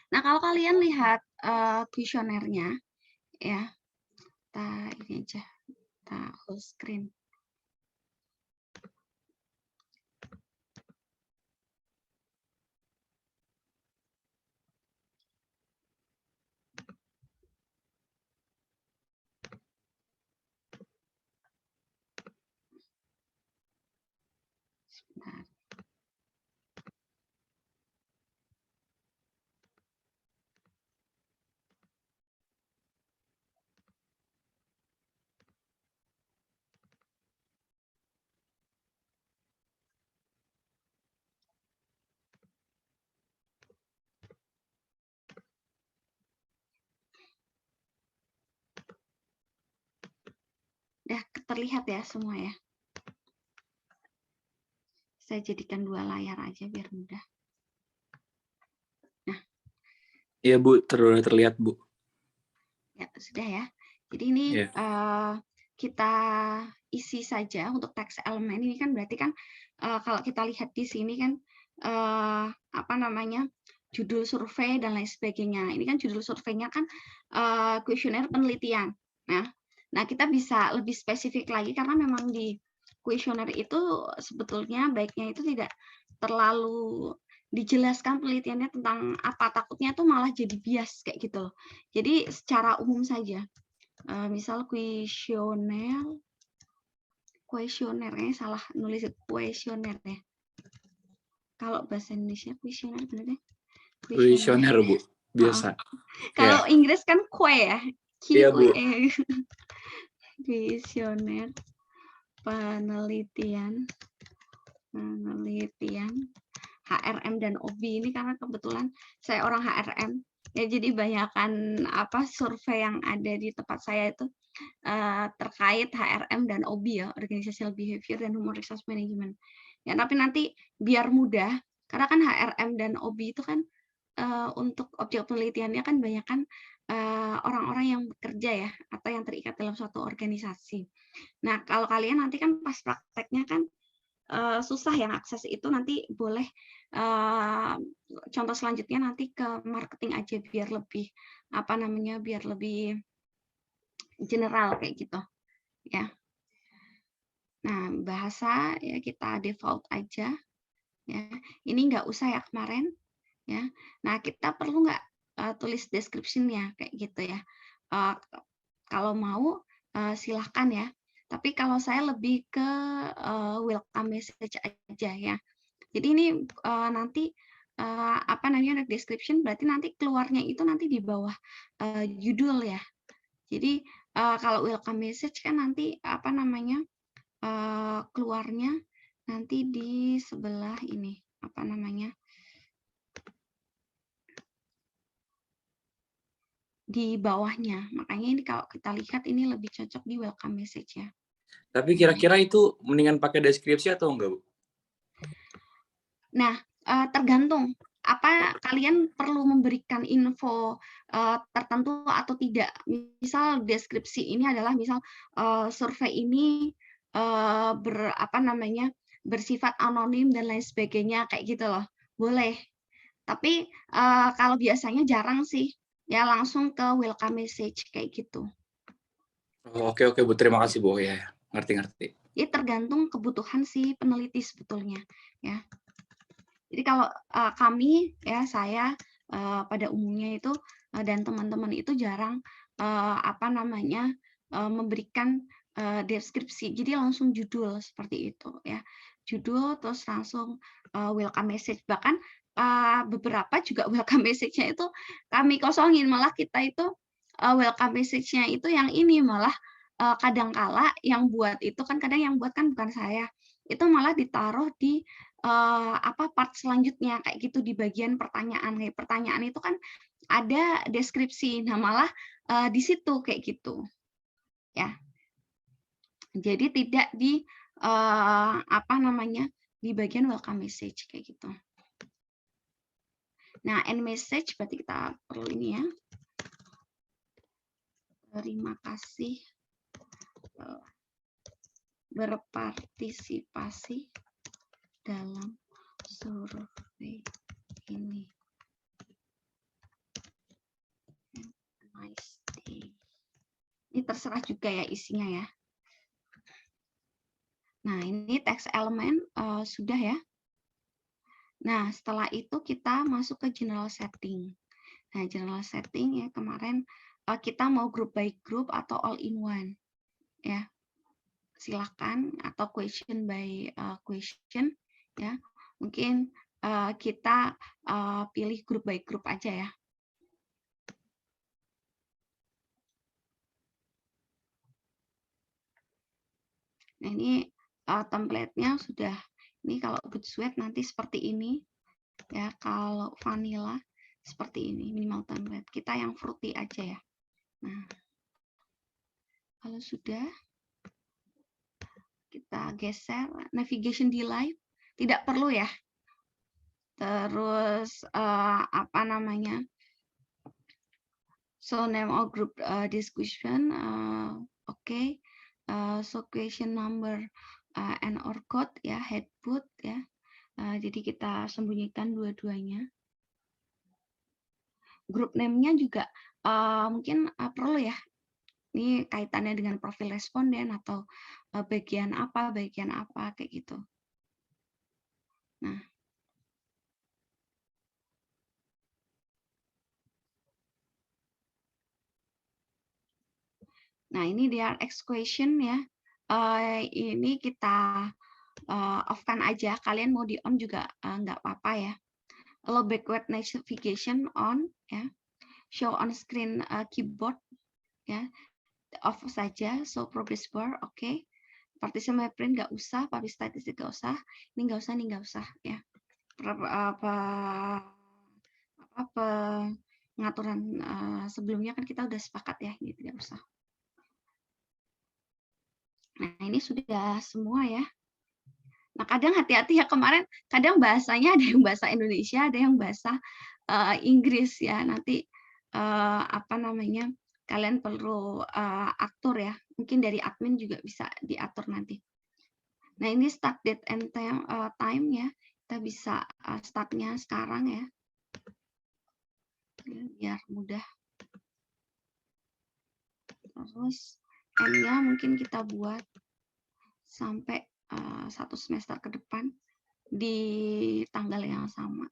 Nah, kalau kalian lihat kuesionernya, ya, kita ini aja, kita full screen. Sebentar. Udah terlihat ya semua ya. Saya jadikan 2 layar aja biar mudah. Nah. Iya Bu, terlihat Bu. Ya, sudah ya. Jadi ini kita isi saja untuk teks elemen ini kan berarti kan kalau kita lihat di sini kan apa namanya judul survei dan lain sebagainya. Ini kan judul surveinya kan kuesioner penelitian. Nah kita bisa lebih spesifik lagi karena memang di kuesioner itu sebetulnya baiknya itu tidak terlalu dijelaskan penelitiannya tentang apa, takutnya tuh malah jadi bias kayak gitu loh. Jadi secara umum saja. Misal kuesionernya salah nulis kuesioner ya. Kalau bahasa Indonesia kuesioner bener deh. Kuesioner Bu, biasa. Kalau Inggris kan kue ya. Iya Bu. Kuesioner penelitian HRM dan OB ini karena kebetulan saya orang HRM ya, jadi banyakan survei yang ada di tempat saya itu terkait HRM dan OB ya, Organizational Behavior dan Human Resource Management ya. Tapi nanti biar mudah karena kan HRM dan OB itu kan untuk objek penelitiannya kan banyak kan orang-orang yang bekerja ya atau yang terikat dalam suatu organisasi. Nah kalau kalian nanti kan pas prakteknya kan susah yang akses itu, nanti boleh contoh selanjutnya nanti ke marketing aja biar lebih biar lebih general kayak gitu ya. Nah bahasa ya kita default aja ya, ini nggak usah ya kemarin ya. Nah kita perlu nggak tulis description-nya kayak gitu ya. Kalau mau silahkan ya, tapi kalau saya lebih ke welcome message aja ya. Jadi ini nanti description berarti nanti keluarnya itu nanti di bawah judul ya. Jadi kalau welcome message kan nanti keluarnya nanti di sebelah ini di bawahnya. Makanya ini kalau kita lihat ini lebih cocok di welcome message ya. Tapi kira-kira itu mendingan pakai deskripsi atau enggak Bu? Nah, tergantung apa kalian perlu memberikan info tertentu atau tidak. Misal deskripsi ini adalah misal survei ini bersifat anonim dan lain sebagainya kayak gitu loh. Boleh. Tapi kalau biasanya jarang sih ya langsung ke welcome message kayak gitu. Oke Bu, terima kasih Bu ya. Ngerti. Ini tergantung kebutuhan si peneliti sebetulnya ya. Jadi kalau kami ya saya pada umumnya itu dan teman-teman itu jarang memberikan deskripsi. Jadi langsung judul seperti itu ya. Judul terus langsung welcome message. Bahkan beberapa juga welcome message-nya itu kami kosongin, malah kita itu welcome message-nya itu yang ini malah kadangkala yang buat itu kan kadang yang buat kan bukan saya. Itu malah ditaruh di part selanjutnya kayak gitu di bagian pertanyaan. Kayak pertanyaan itu kan ada deskripsi. Nah, malah di situ kayak gitu. Ya. Jadi tidak di di bagian welcome message kayak gitu. Nah, end message berarti kita perlu ini ya. Terima kasih berpartisipasi dalam survei ini. Ini terserah juga ya isinya ya. Nah, ini text element sudah ya. Nah, setelah itu kita masuk ke general setting. Nah, general setting ya kemarin kita mau group by group atau all in one ya. Silakan atau question by question ya. Mungkin kita pilih group by group aja ya. Nah, ini template-nya sudah. Ini kalau Bootsuite nanti seperti ini ya. Kalau vanilla seperti ini minimal template. Kita yang fruity aja ya. Nah, kalau sudah kita geser navigation di live tidak perlu ya. Terus apa namanya? So name of group discussion okay. So question number and or code ya, head boot ya. Jadi kita sembunyikan dua-duanya. Group name-nya juga mungkin perlu ya. Ini kaitannya dengan profil responden atau bagian apa kayak gitu. Nah, ini dia X question ya. Ini kita off-kan aja. Kalian mau di on juga nggak apa-apa ya. Allow backward navigation on ya. Show on screen keyboard ya. Off saja. So progress bar oke. Okay. Partition my print nggak usah. Publish statistik nggak usah. Ini nggak usah, ya. Pengaturan sebelumnya kan kita udah sepakat ya. Ini tidak usah. Nah, ini sudah semua ya. Nah, kadang hati-hati ya, kemarin kadang bahasanya ada yang bahasa Indonesia, ada yang bahasa Inggris ya. Nanti apa namanya? Kalian perlu atur ya. Mungkin dari admin juga bisa diatur nanti. Nah, ini start date and time ya. Kita bisa startnya sekarang ya. Biar mudah. Terus M-nya mungkin kita buat sampai 1 semester ke depan di tanggal yang sama.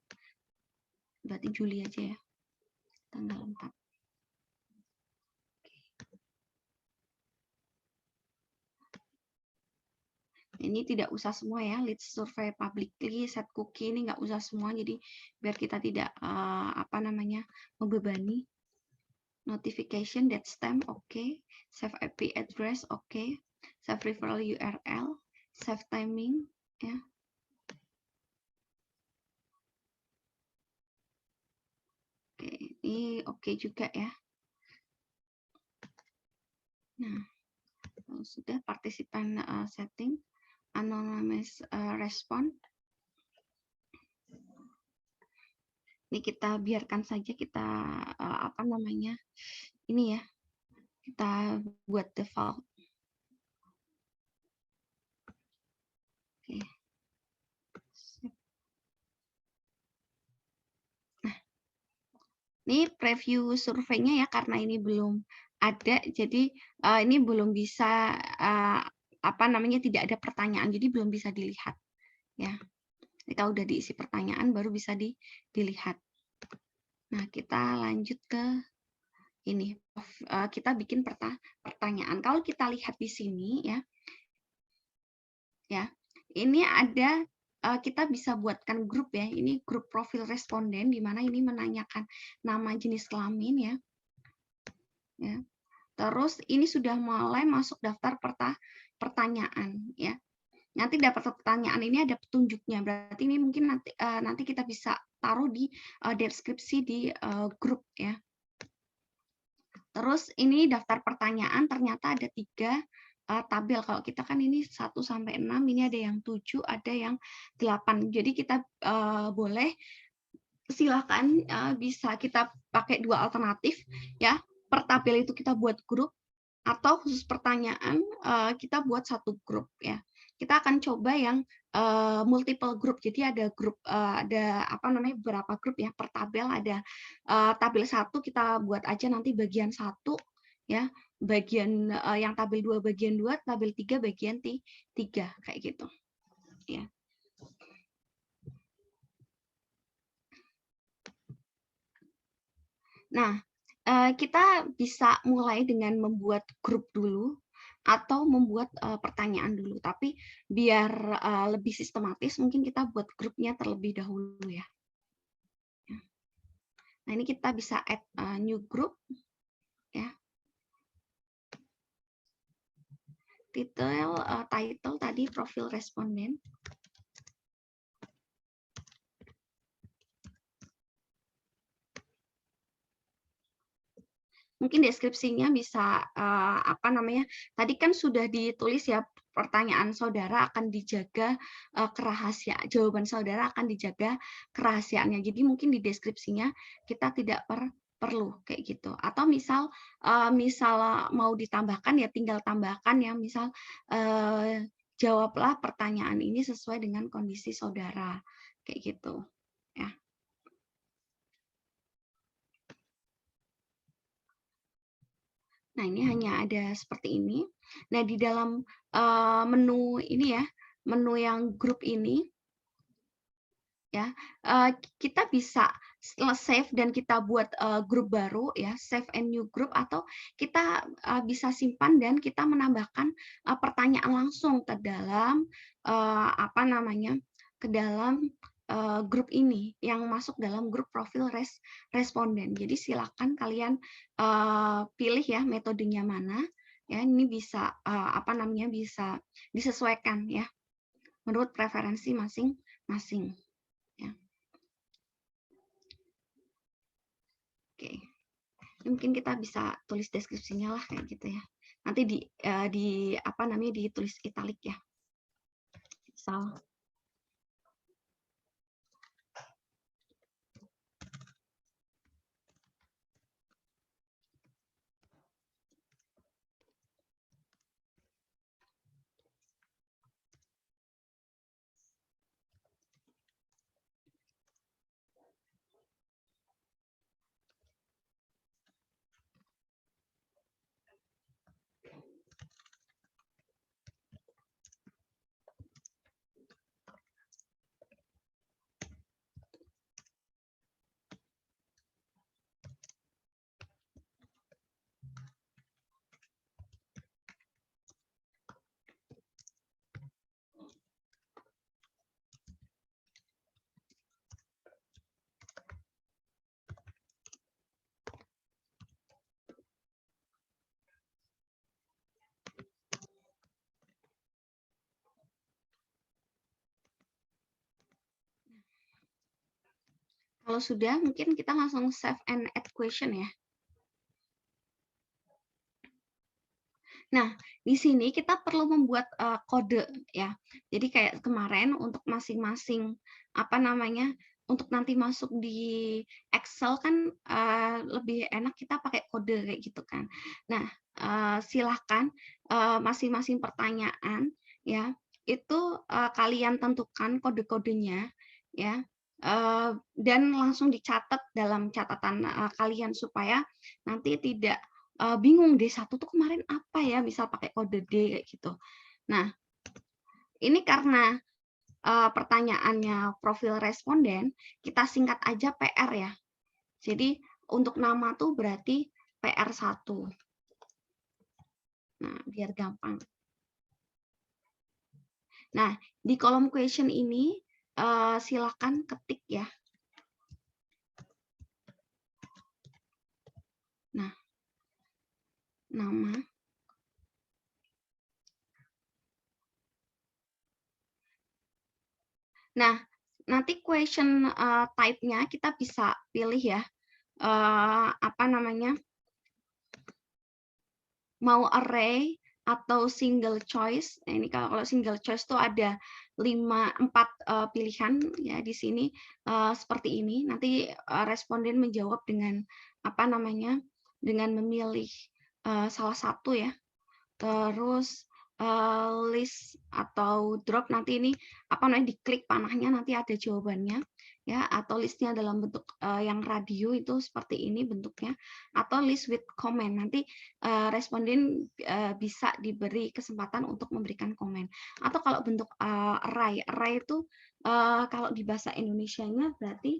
Berarti Juli aja ya. Tanggal 4. Ini tidak usah semua ya, let's survey publicly, set cookie, ini nggak usah semua, jadi biar kita tidak apa namanya membebani. Notification, date stamp, oke. Save IP address, oke. Save referral URL, save timing, ya. Oke, ini oke juga ya. Nah, sudah partisipan setting, anonymous respond. Ini kita biarkan saja, kita apa namanya, ini ya, kita buat default. Oke. Nah, ini preview surveinya ya, karena ini belum ada, jadi ini belum bisa apa namanya, tidak ada pertanyaan, jadi belum bisa dilihat ya. Kita udah diisi pertanyaan baru bisa dilihat. Nah, kita lanjut ke ini. Kita bikin pertanyaan. Kalau kita lihat di sini ya, ini ada kita bisa buatkan grup ya. Ini grup profil responden di mana ini menanyakan nama, jenis kelamin ya. Ya. Terus ini sudah mulai masuk daftar pertanyaan ya. Nanti dapat pertanyaan ini ada petunjuknya. Berarti ini mungkin nanti kita bisa taruh di deskripsi di grup ya. Terus ini daftar pertanyaan ternyata ada 3 tabel. Kalau kita kan ini 1 sampai 6, ini ada yang 7, ada yang 8. Jadi kita boleh silakan bisa kita pakai 2 alternatif ya. Per tabel itu kita buat grup, atau khusus pertanyaan kita buat 1 grup ya. Kita akan coba yang multiple group. Jadi ada grup ada apa namanya beberapa grup ya per tabel. Ada tabel 1 kita buat aja nanti bagian 1 ya, bagian yang tabel 2 bagian 2, tabel 3 bagian 3 kayak gitu, ya. Nah, kita bisa mulai dengan membuat grup dulu atau membuat pertanyaan dulu, tapi biar lebih sistematis mungkin kita buat grupnya terlebih dahulu ya. Nah, ini kita bisa add new group ya. Title tadi profil responden. Mungkin deskripsinya bisa apa namanya? Tadi kan sudah ditulis ya, pertanyaan saudara akan dijaga kerahasiaan, jawaban saudara akan dijaga kerahasiaannya. Jadi mungkin di deskripsinya kita tidak perlu kayak gitu. Atau misal mau ditambahkan ya tinggal tambahkan ya, misal jawablah pertanyaan ini sesuai dengan kondisi saudara kayak gitu ya. Nah, ini hanya ada seperti ini. Nah, di dalam menu ini ya, menu yang grup ini, ya, kita bisa save dan kita buat grup baru ya, save and new group, atau kita bisa simpan dan kita menambahkan pertanyaan langsung ke dalam apa namanya, ke dalam grup ini yang masuk dalam grup profil responden. Jadi silakan kalian pilih ya metodenya mana ya. Ini bisa apa namanya, bisa disesuaikan ya menurut preferensi masing-masing ya. Oke, mungkin kita bisa tulis deskripsinya lah kayak gitu ya. Nanti di apa namanya, ditulis italik ya. Misal. Kalau sudah, mungkin kita langsung save and add question ya. Nah, di sini kita perlu membuat kode ya. Jadi kayak kemarin untuk masing-masing apa namanya, untuk nanti masuk di Excel kan lebih enak kita pakai kode kayak gitu kan. Nah, silahkan masing-masing pertanyaan ya itu kalian tentukan kode-kodenya ya. Dan langsung dicatat dalam catatan kalian supaya nanti tidak bingung D1 tuh kemarin apa ya, misal pakai kode D kayak gitu. Nah, ini karena pertanyaannya profil responden, kita singkat aja PR ya. Jadi untuk nama tuh berarti PR1. Nah, biar gampang. Nah, di kolom question ini silakan ketik ya. Nah, nama. Nah, nanti question type-nya kita bisa pilih ya. Apa namanya? Mau array atau single choice. Nah, ini kalau single choice tuh ada 4 pilihan ya di sini seperti ini. Nanti responden menjawab dengan apa namanya? Dengan memilih salah satu ya. Terus list atau drop, nanti ini apa namanya, diklik panahnya nanti ada jawabannya. ya, atau listnya dalam bentuk yang radio itu seperti ini bentuknya, atau list with comment. Nanti responden bisa diberi kesempatan untuk memberikan komen. Atau kalau bentuk array, array itu kalau di bahasa Indonesianya berarti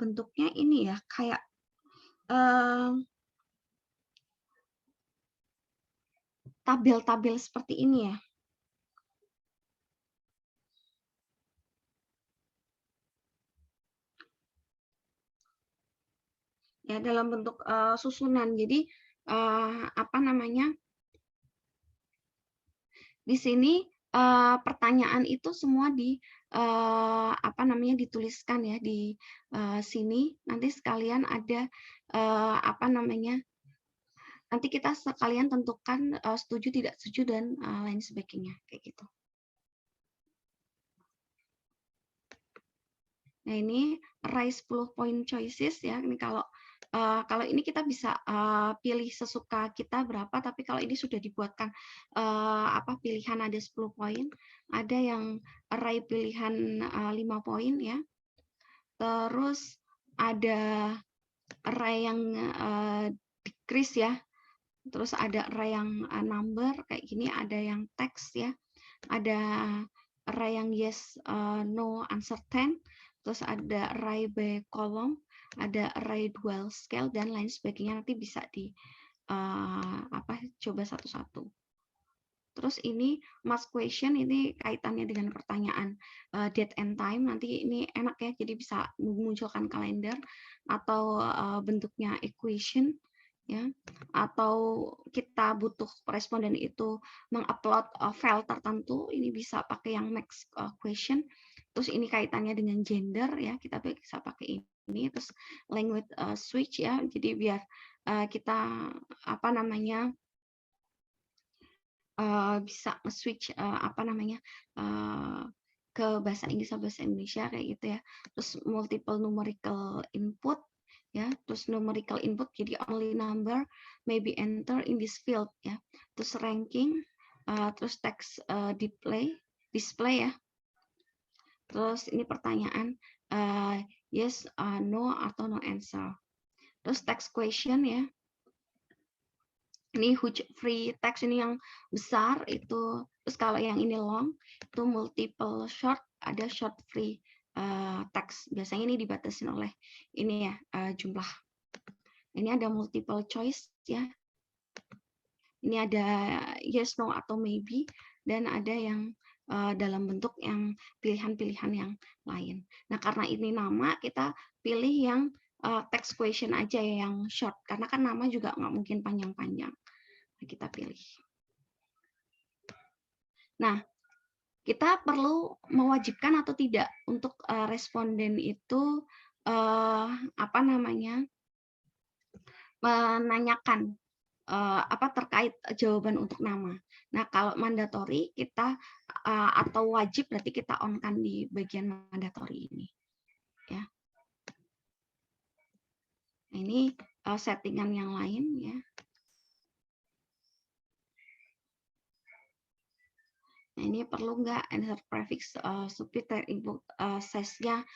bentuknya ini ya, kayak tabel-tabel seperti ini ya. Ya, dalam bentuk susunan. Jadi apa namanya? Di sini pertanyaan itu semua apa namanya dituliskan ya di sini. Nanti sekalian ada apa namanya? Nanti kita sekalian tentukan setuju, tidak setuju dan lain sebagainya kayak gitu. Nah, ini array 10 point choices ya. Ini kalau ini kita bisa pilih sesuka kita berapa, tapi kalau ini sudah dibuatkan apa pilihan ada 10 poin, ada yang array pilihan 5 poin ya. Terus ada array yang decrease ya. Terus ada array yang number kayak gini, ada yang text ya. Ada array yang yes, no, uncertain. Terus ada array by column, ada array dual scale dan lain sebagainya. Nanti bisa di apa coba satu-satu. Terus ini mask question, ini kaitannya dengan pertanyaan date and time. Nanti ini enak ya, jadi bisa memunculkan kalender atau bentuknya equation ya. Atau kita butuh responden itu mengupload file tertentu, ini bisa pakai yang max question. Terus ini kaitannya dengan gender ya, kita bisa pakai ini. Terus language switch ya, jadi biar kita apa namanya bisa switch apa namanya ke bahasa Inggris atau bahasa Indonesia kayak gitu ya. Terus multiple numerical input ya, terus numerical input jadi only number may be enter in this field ya. Terus ranking, terus text display ya. Terus ini pertanyaan yes, no atau no answer. Terus text question ya. Ini huge free text ini yang besar itu. Terus kalau yang ini long itu multiple short, ada short free text. Biasanya ini dibatasin oleh ini ya jumlah. Ini ada multiple choice ya. Ini ada yes, no atau maybe, dan ada yang dalam bentuk yang pilihan-pilihan yang lain. Nah, karena ini nama, kita pilih yang text question aja ya, yang short. Karena kan nama juga nggak mungkin panjang-panjang. Nah, kita pilih. Nah, kita perlu mewajibkan atau tidak untuk responden itu apa namanya menanyakan apa terkait jawaban untuk nama. Nah, kalau mandatory kita atau wajib berarti kita on-kan di bagian mandatory ini. Ya. Nah, ini settingan yang lain ya. Nah, ini perlu nggak answer prefix subject input size-nya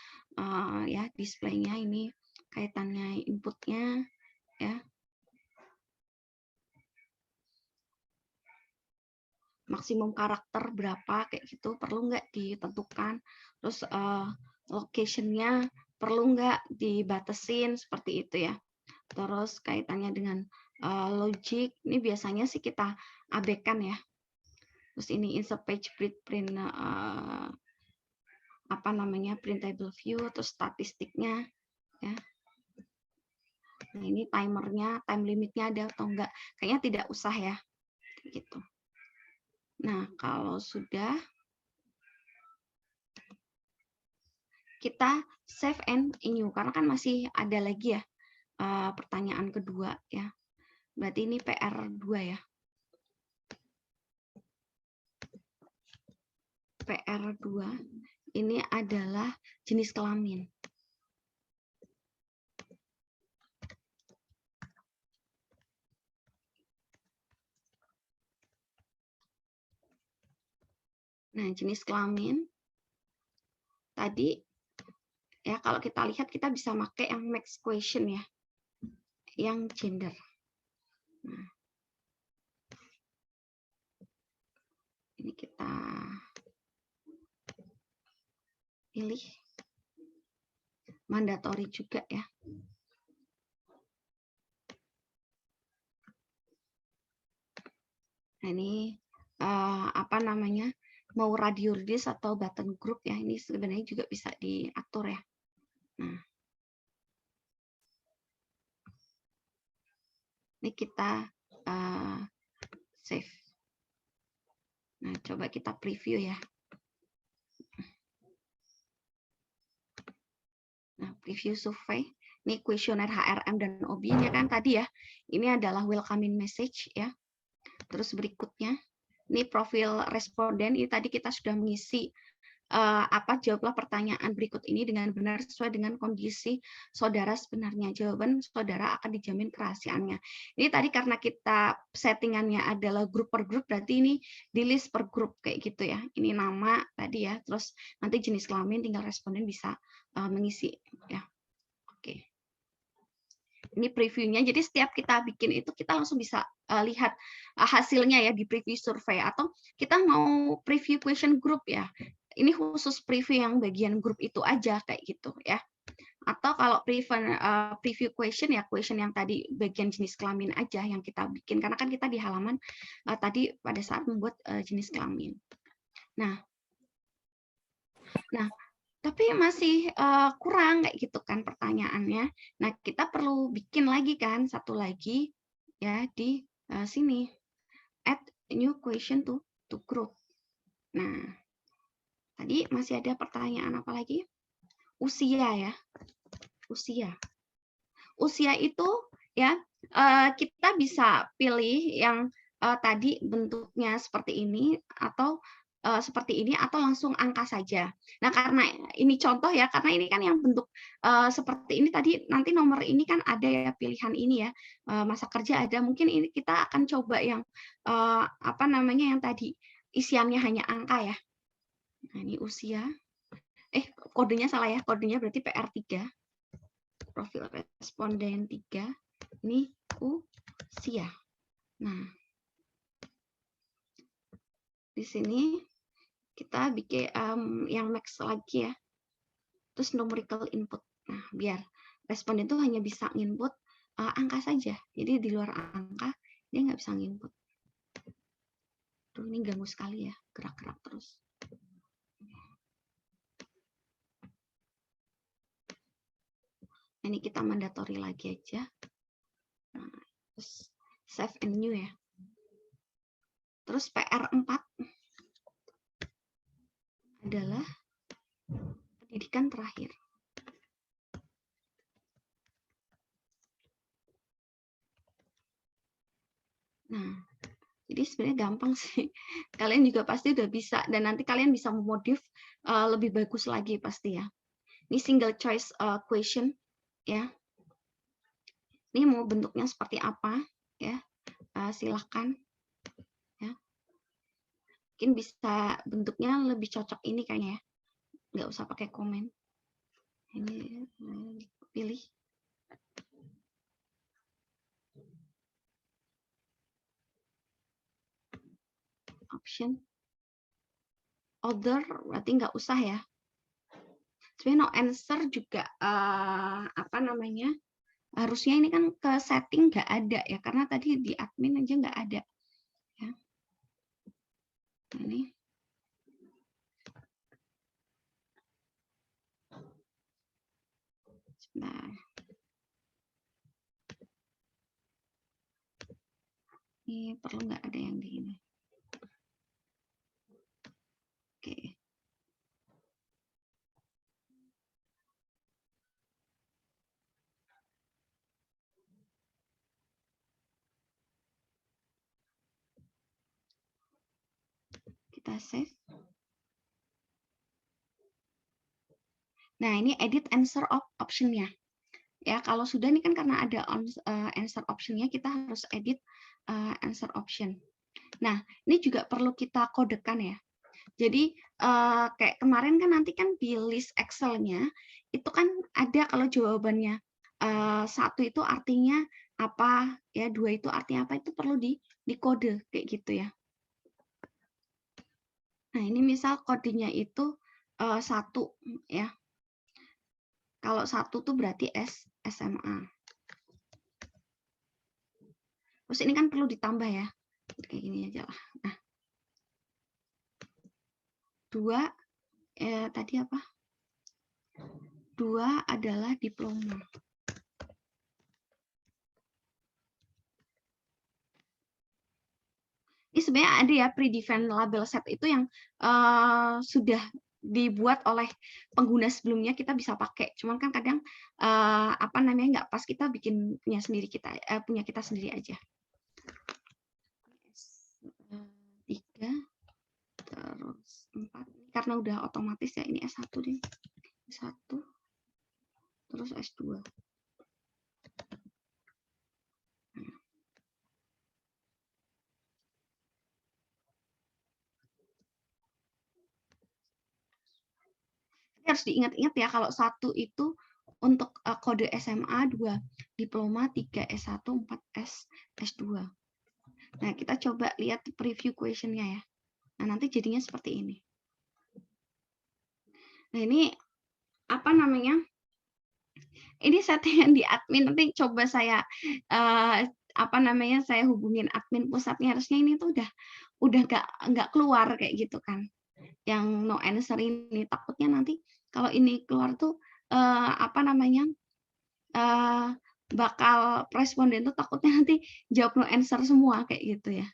ya, display-nya ini kaitannya inputnya ya. Maksimum karakter berapa kayak gitu perlu nggak ditentukan. Terus location-nya perlu nggak dibatasin seperti itu ya. Terus kaitannya dengan logic ini biasanya sih kita abaikan ya. Terus ini insert page print apa namanya printable view, terus statistiknya ya. Nah, ini timernya, time limitnya ada atau enggak? Kayaknya tidak usah ya, gitu. Nah, kalau sudah kita save and renew karena kan masih ada lagi ya pertanyaan kedua ya. Berarti ini PR2 ya. PR2 ini adalah jenis kelamin. Nah, jenis kelamin tadi Ya, kalau kita lihat kita bisa pakai yang max question ya, yang gender. Nah, ini kita pilih mandatory juga ya. Nah, ini apa namanya, mau radio release atau button group ya, ini sebenarnya juga bisa diatur ya. Nah, ini kita save. Nah, coba kita preview ya. Nah, preview survei. Ini kuesioner HRM dan OB ini kan tadi ya. Ini adalah welcoming message ya. Terus berikutnya, ini profil responden. Ini tadi kita sudah mengisi jawablah pertanyaan berikut ini dengan benar sesuai dengan kondisi saudara sebenarnya. Jawaban saudara akan dijamin kerahasiaannya. Ini tadi karena kita settingannya adalah grup per grup, berarti ini di list per grup kayak gitu ya. Ini nama tadi ya, terus nanti jenis kelamin tinggal responden bisa mengisi ya. Oke. Ini previewnya, jadi setiap kita bikin itu kita langsung bisa lihat hasilnya ya di preview survei, atau kita mau preview question group ya, ini khusus preview yang bagian grup itu aja kayak gitu ya. Atau kalau preview question ya, question yang tadi bagian jenis kelamin aja yang kita bikin, karena kan kita di halaman tadi pada saat membuat jenis kelamin. Nah, tapi masih kurang kayak gitu kan pertanyaannya. Nah, kita perlu bikin lagi kan satu lagi ya di sini, add new question to group. Nah, tadi masih ada pertanyaan apa lagi? Usia ya. Usia itu ya kita bisa pilih yang tadi bentuknya seperti ini atau seperti ini, atau langsung angka saja. Nah, karena ini contoh ya, karena ini kan yang bentuk seperti ini tadi, nanti nomor ini kan ada ya pilihan ini ya, masa kerja ada, mungkin ini kita akan coba yang yang tadi isiannya hanya angka ya. Nah, ini usia. Kodenya salah ya, kodenya berarti PR3. Profil responden 3. Ini usia. Nah, di sini kita bikin yang max lagi ya. Terus numerical input. Nah, biar responden itu hanya bisa input angka saja. Jadi di luar angka dia nggak bisa input. Tuh, ini ganggu sekali ya, gerak-gerak terus. Ini kita mandatory lagi aja. Nah, terus save and new ya. Terus PR4 adalah pendidikan terakhir. Nah, jadi sebenarnya gampang sih. Kalian juga pasti udah bisa, dan nanti kalian bisa memodif lebih bagus lagi pasti ya. Ini single choice question ya. Ini mau bentuknya seperti apa ya? Silakan ya. Mungkin bisa bentuknya lebih cocok ini kayaknya ya. Nggak usah pakai komen. Ini pilih. Option. Other berarti nggak usah ya. Sebenarnya no answer juga harusnya ini kan ke setting nggak ada ya, karena tadi di admin aja nggak ada ya. Ini sebentar. Ini perlu nggak ada yang di ini. Oke. Kita save. Nah, ini edit answer option-nya. Ya, kalau sudah ini kan karena ada answer option-nya, kita harus edit answer option. Nah, ini juga perlu kita kodekan ya. Jadi, kayak kemarin kan nanti kan di list Excel-nya, itu kan ada kalau jawabannya, 1 itu artinya apa, ya 2 itu artinya apa, itu perlu dikode, kayak gitu ya. Nah, ini misal kodenya itu, 1 ya. Kalau 1 tuh berarti SMA. Terus ini kan perlu ditambah ya, kayak gini aja lah. Nah, 2, tadi apa? 2 adalah diploma. Ini sebenarnya ada ya predefined label set itu yang sudah dibuat oleh pengguna sebelumnya, kita bisa pakai. Cuman kan kadang apa namanya, nggak pas, kita bikin punya sendiri, punya kita sendiri aja. 3 terus 4 karena udah otomatis ya, ini S1 deh. S1 terus S2. Harus diingat-ingat ya, kalau 1 itu untuk kode SMA, 2 diploma, 3 S1, 4 S2. Nah, kita coba lihat preview question-nya ya. Nah, nanti jadinya seperti ini. Nah, ini apa namanya? Ini settingan di admin, nanti coba saya apa namanya, saya hubungin admin pusatnya, harusnya ini tuh udah nggak keluar kayak gitu kan. Yang no answer ini, takutnya nanti kalau ini keluar tuh apa namanya, bakal responden tuh takutnya nanti jawab no answer semua kayak gitu ya.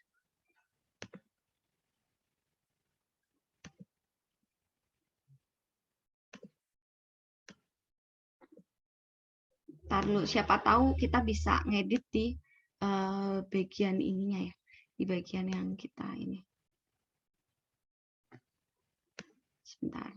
Ntar dulu, siapa tahu kita bisa ngedit di bagian ininya ya, di bagian yang kita ini. Sebentar.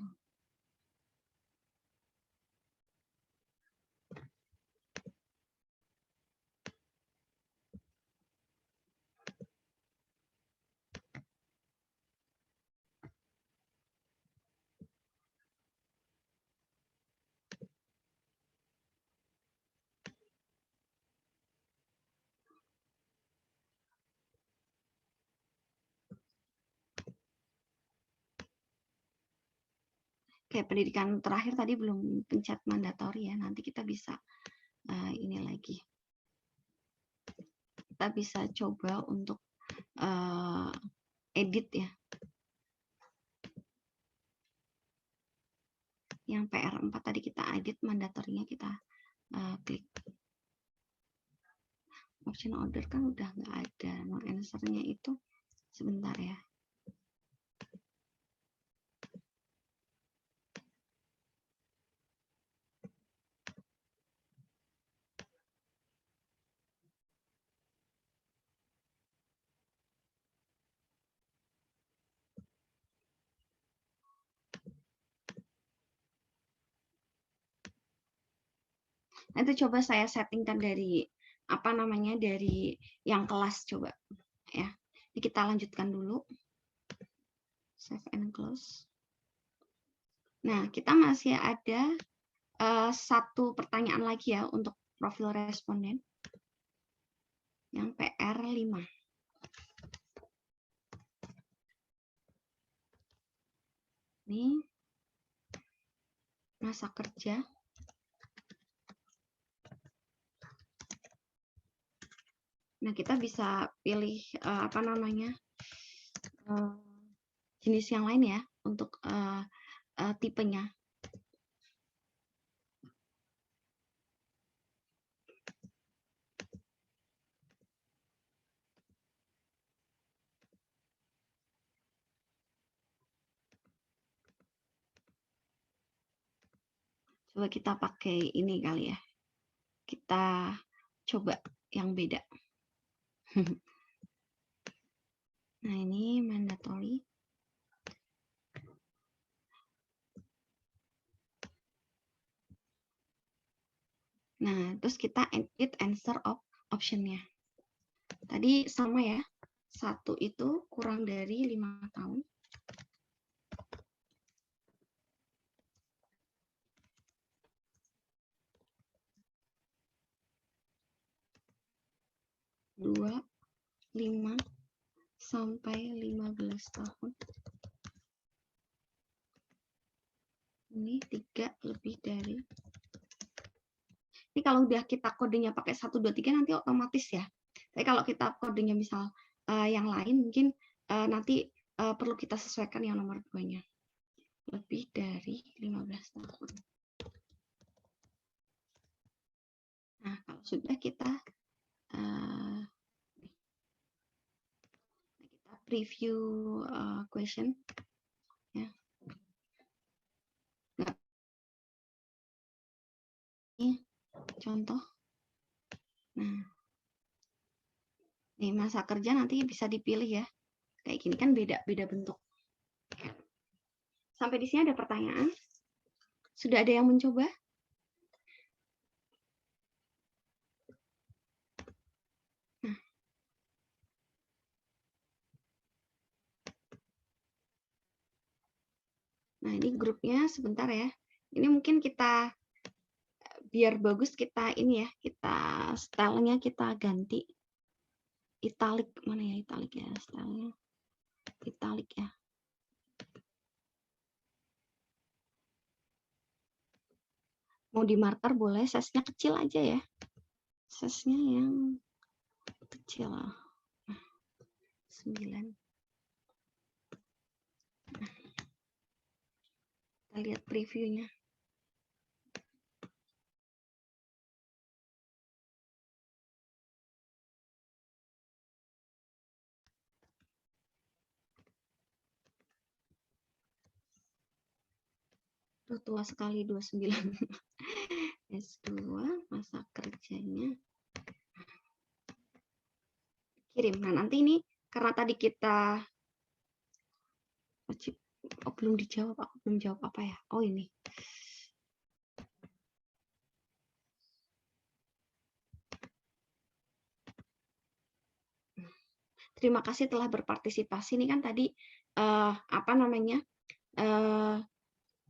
Kayak pendidikan terakhir tadi belum pencet mandatori ya, nanti kita bisa ini lagi. Kita bisa coba untuk edit ya. Yang PR4 tadi kita edit, mandatorinya kita klik. Option order kan udah nggak ada, no answer-nya itu sebentar ya. Nanti coba saya settingkan dari apa namanya, dari yang kelas coba ya. Ini kita lanjutkan dulu. Save and close. Nah, kita masih ada satu pertanyaan lagi ya untuk profil responden. Yang PR5. Ini masa kerja. Nah, kita bisa pilih apa namanya, jenis yang lain ya untuk tipenya. Coba kita pakai ini kali ya. Kita coba yang beda. Nah, ini mandatory. Nah, terus kita edit answer option-nya. Tadi sama ya. 1 itu kurang dari 5 tahun. 2, 5, sampai 15 tahun. Ini 3 lebih dari. Ini kalau udah kita kodenya pakai 1, 2, 3 nanti otomatis ya. Tapi kalau kita kodenya misal yang lain mungkin nanti perlu kita sesuaikan yang nomor 2-nya. Lebih dari 15 tahun. Nah, kalau sudah kita preview question ya. Nah, ini contoh. Nah, nih masa kerja nanti bisa dipilih ya. Kayak gini kan beda bentuk. Sampai di sini ada pertanyaan? Sudah ada yang mencoba? Nah, ini grupnya sebentar ya. Ini mungkin kita biar bagus kita ini ya, kita stylenya kita ganti italic, mana ya italic ya, stylenya italic ya. Mau di marker boleh, size-nya kecil aja ya. Size-nya yang kecil. 9. Kita lihat previewnya. Tuh, tua sekali 29. S2 masa kerjanya. Kirim. Nah, nanti ini karena tadi kita belum dijawab, aku belum jawab apa ya. Oh, ini. Terima kasih telah berpartisipasi. Ini kan tadi apa namanya?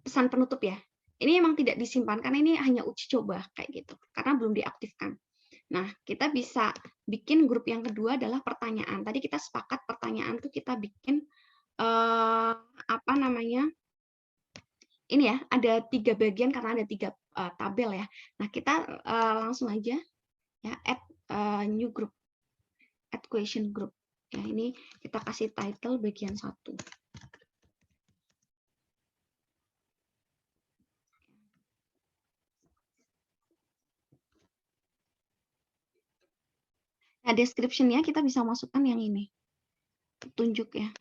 Pesan penutup ya. Ini memang tidak disimpan karena ini hanya uji coba kayak gitu. Karena belum diaktifkan. Nah, kita bisa bikin grup yang kedua adalah pertanyaan. Tadi kita sepakat pertanyaan tuh kita bikin apa namanya? Ini ya, ada 3 bagian karena ada 3 tabel ya. Nah, kita langsung aja ya add new group, add question group. Ya, ini kita kasih title bagian 1. Nah, description-nya kita bisa masukkan yang ini. Tunjuk ya.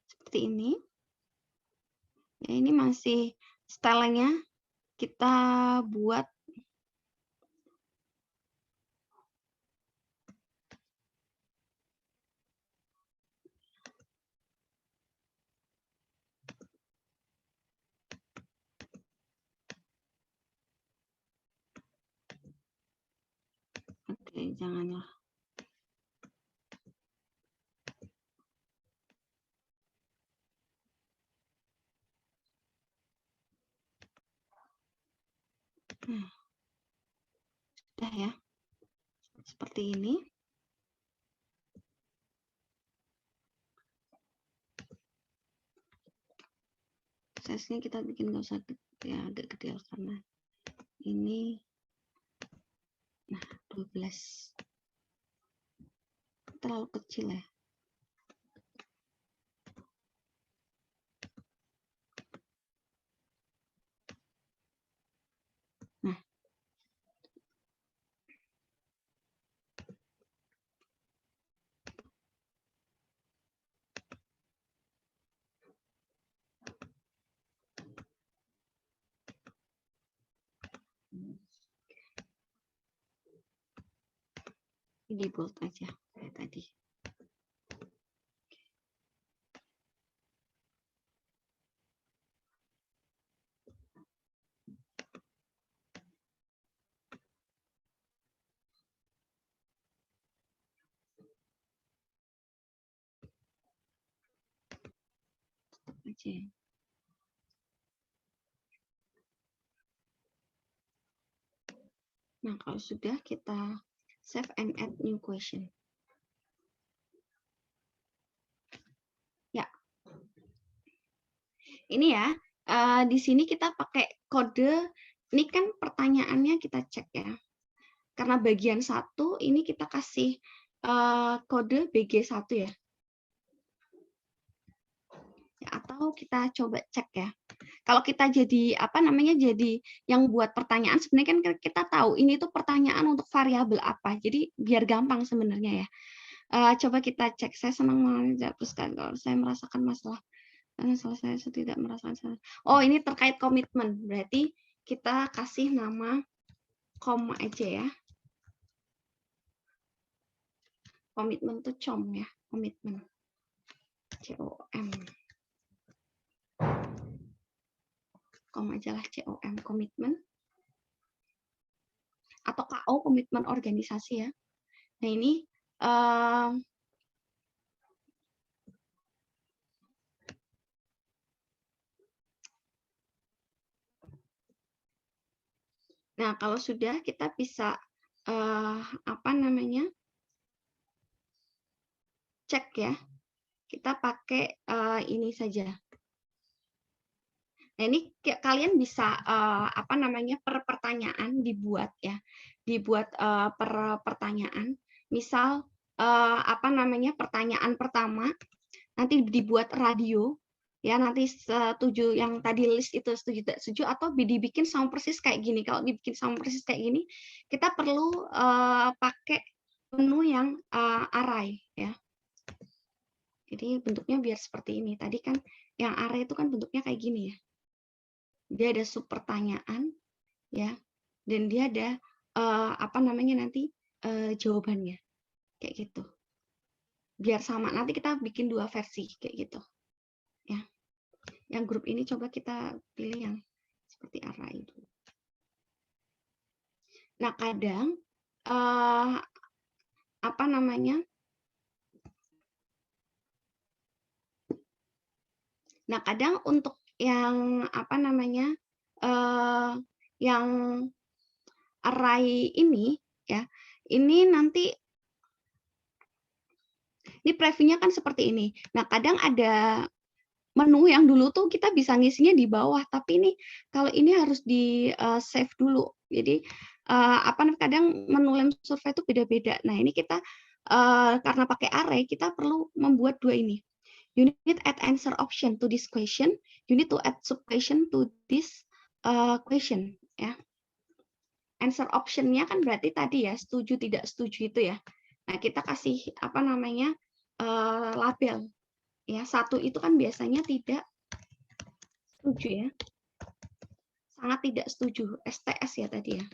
Seperti ini. Ya, ini masih stylenya kita buat oke, janganlah. Sudah ya. Seperti ini. Size-nya kita bikin nggak usah ya, agak kecil karena ini nah 12 terlalu kecil ya. Nah, ini bold aja kayak tadi. C. Nah, kalau sudah kita save and add new question. Ya. Ini ya, di sini kita pakai kode, ini kan pertanyaannya kita cek ya. Karena bagian 1 ini kita kasih kode BG1 ya. Atau kita coba cek ya. Kalau kita jadi jadi yang buat pertanyaan, sebenarnya kan kita tahu ini tuh pertanyaan untuk variabel apa. Jadi biar gampang sebenarnya ya. Coba kita cek. Saya senang menghapuskan kalau saya merasakan masalah karena saya tidak merasakan salah. Oh, ini terkait komitmen. Berarti kita kasih nama kom aja ya. Komitmen tuh com ya, komitmen. COM. Kom aja lah COM, komitmen. Atau KO, komitmen organisasi ya. Nah, ini nah, kalau sudah kita bisa cek ya. Kita pakai ini saja. Nah, ini kalian bisa per pertanyaan dibuat ya. Dibuat per pertanyaan. Misal pertanyaan pertama nanti dibuat radio ya, nanti setuju yang tadi list itu setuju tidak setuju, atau dibikin sama persis kayak gini. Kalau dibikin sama persis kayak gini, kita perlu pakai menu yang array ya. Jadi bentuknya biar seperti ini. Tadi kan yang array itu kan bentuknya kayak gini ya. Dia ada sub pertanyaan ya, dan dia ada nanti jawabannya kayak gitu. Biar sama, nanti kita bikin 2 versi kayak gitu ya. Yang grup ini coba kita pilih yang seperti array itu. Nah, kadang nah, kadang untuk yang yang array ini ya, ini nanti ini previewnya kan seperti ini. Nah, kadang ada menu yang dulu tuh kita bisa ngisinya di bawah, tapi ini kalau ini harus di save dulu. Jadi kadang menu lem survei itu beda-beda. Nah, ini kita karena pakai array, kita perlu membuat 2 ini. You need add answer option to this question. You need to add sub question to this question ya. Answer option-nya kan berarti tadi ya, setuju tidak setuju itu ya. Nah, kita kasih label ya. 1 itu kan biasanya tidak setuju ya. Sangat tidak setuju, STS ya tadi ya.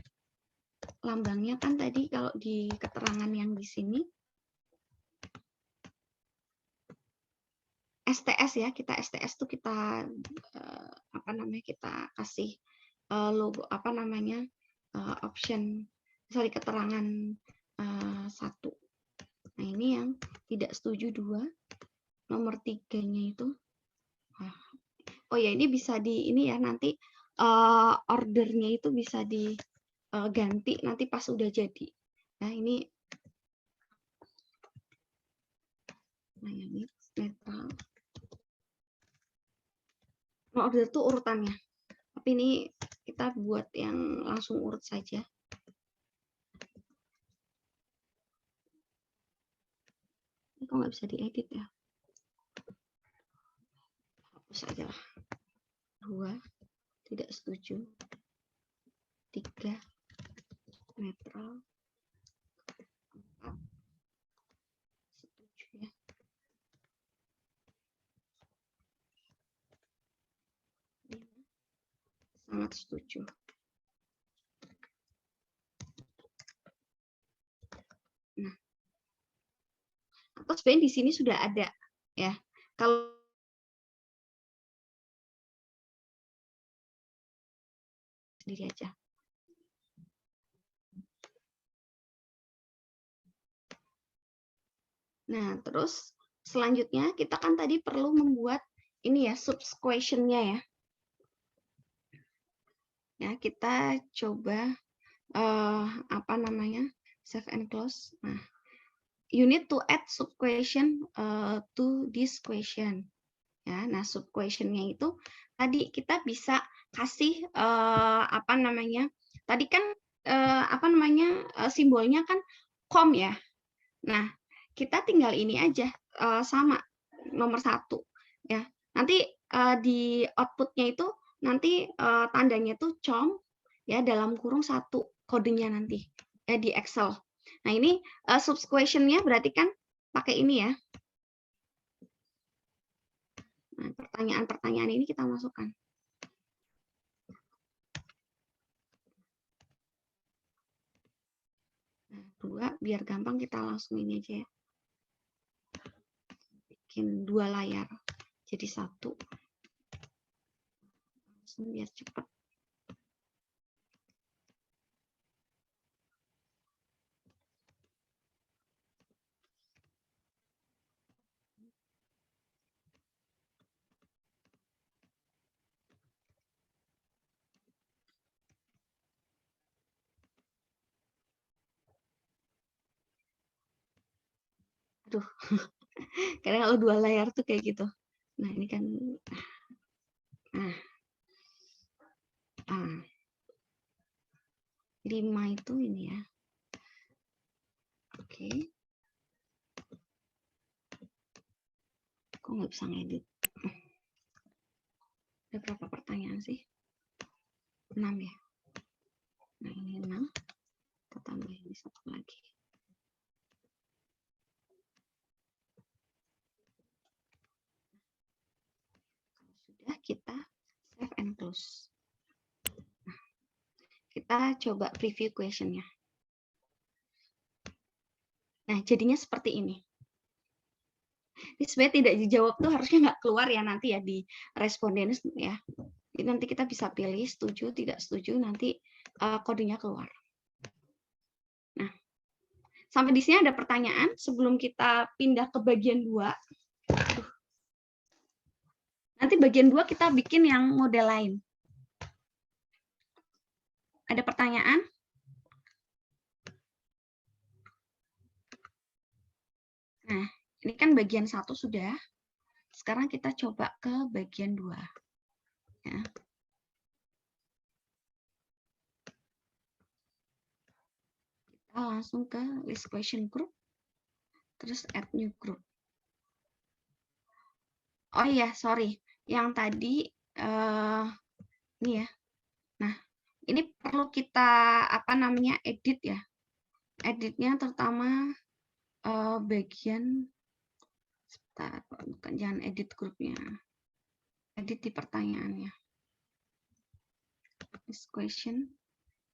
Lambangnya kan tadi kalau di keterangan yang di sini STS ya, kita STS tuh kita kita kasih logo option, sorry, keterangan 1. Nah, ini yang tidak setuju 2. Nomor 3-nya itu oh ya, ini bisa di ini ya, nanti ordernya itu bisa diganti nanti pas udah jadi. Nah, ini netral. Nah, order itu urutannya. Tapi ini kita buat yang langsung urut saja. Ini kok nggak bisa diedit ya? Hapus aja lah. 2, tidak setuju. 3, netral. 4, setuju ya. Sangat setuju. Nah, atau sebenarnya di sini sudah ada ya. Kalau sendiri aja. Nah, terus selanjutnya kita kan tadi perlu membuat ini ya subs question-nya ya. Ya, kita coba apa namanya? Save and close. Nah, you need to add sub question to this question. Ya, nah sub question-nya itu tadi kita bisa kasih apa namanya? Tadi kan apa namanya? Simbolnya kan com ya. Nah, kita tinggal ini aja sama nomor 1 ya. Nanti di output-nya itu nanti tandanya itu com ya dalam kurung 1 kodenya nanti ya di Excel. Nah, ini sub question-nya berarti kan pakai ini ya. Nah, pertanyaan-pertanyaan ini kita masukkan. Nah, 2 biar gampang kita langsung ini aja ya. Bikin 2 layar jadi 1. Langsung biar cepat. Aduh. Karena kalau 2 layar tuh kayak gitu. Nah, ini kan nah. 5 itu ini ya. Oke. Kok nggak bisa ngedit? Ada berapa pertanyaan sih? 6 ya. Nah, ini 6. Kita tambah ini 1 lagi. Kalau sudah, kita save and close. Nah, kita coba preview question-nya. Nah, jadinya seperti ini. Ini sebenarnya tidak dijawab tuh harusnya nggak keluar ya nanti ya di responden ya. Jadi nanti kita bisa pilih setuju, tidak setuju, nanti kodenya keluar. Nah, sampai di sini ada pertanyaan sebelum kita pindah ke bagian 2. Nanti bagian 2 kita bikin yang model lain. Ada pertanyaan? Nah, ini kan bagian 1 sudah. Sekarang kita coba ke bagian 2. Ya. Kita langsung ke list question group, terus add new group. Oh iya, sorry. Yang tadi ini ya. Nah, ini perlu kita apa namanya edit ya. Editnya terutama bagian sebentar, bukan jangan edit grupnya. Edit di pertanyaannya. This question.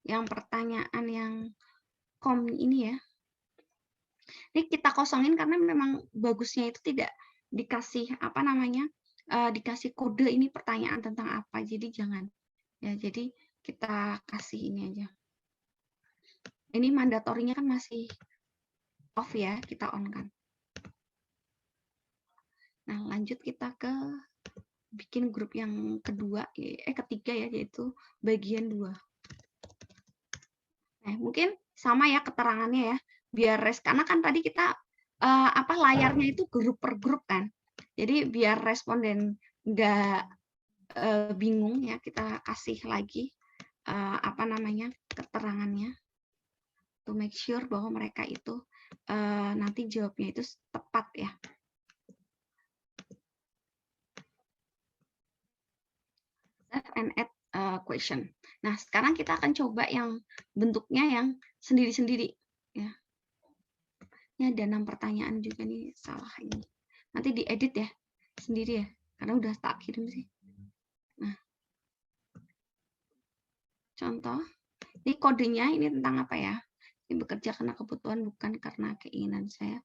Yang pertanyaan yang kom ini ya. Ini kita kosongin karena memang bagusnya itu tidak dikasih apa namanya? Dikasih kode ini pertanyaan tentang apa. Jadi jangan. Ya, jadi kita kasih ini aja. Ini mandatorinya kan masih off ya, kita on kan. Nah, lanjut kita ke bikin grup yang ketiga ya, yaitu bagian 2. Nah, mungkin sama ya keterangannya ya, biar karena kan tadi kita layarnya itu grup per grup kan. Jadi biar responden nggak bingung ya, kita kasih lagi keterangannya to make sure bahwa mereka itu nanti jawabnya itu tepat ya. Save and add question. Nah, sekarang kita akan coba yang bentuknya yang sendiri-sendiri ya. Ini ada 6 pertanyaan juga nih, salah ini. Nanti diedit ya sendiri ya, karena udah tak kirim sih. Nah, contoh, ini kodenya ini tentang apa ya? Ini bekerja karena kebutuhan bukan karena keinginan saya.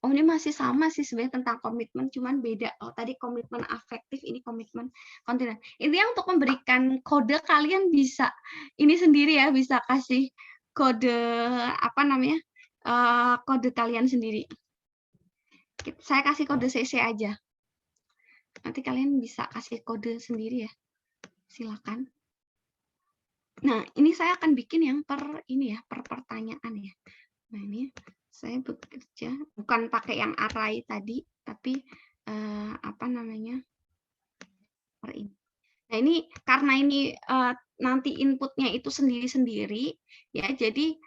Oh, ini masih sama sih sebenarnya tentang komitmen, cuman beda. Oh, tadi komitmen afektif, ini komitmen kontinen. Intinya untuk memberikan kode, kalian bisa ini sendiri ya, bisa kasih kode apa namanya, kode kalian sendiri. Saya kasih kode CC aja. Nanti kalian bisa kasih kode sendiri ya. Silakan. Nah, ini saya akan bikin yang per pertanyaan ya. Nah, ini saya bekerja bukan pakai yang array tadi, tapi apa namanya? Per ini. Nah, ini karena ini nanti inputnya itu sendiri-sendiri ya, jadi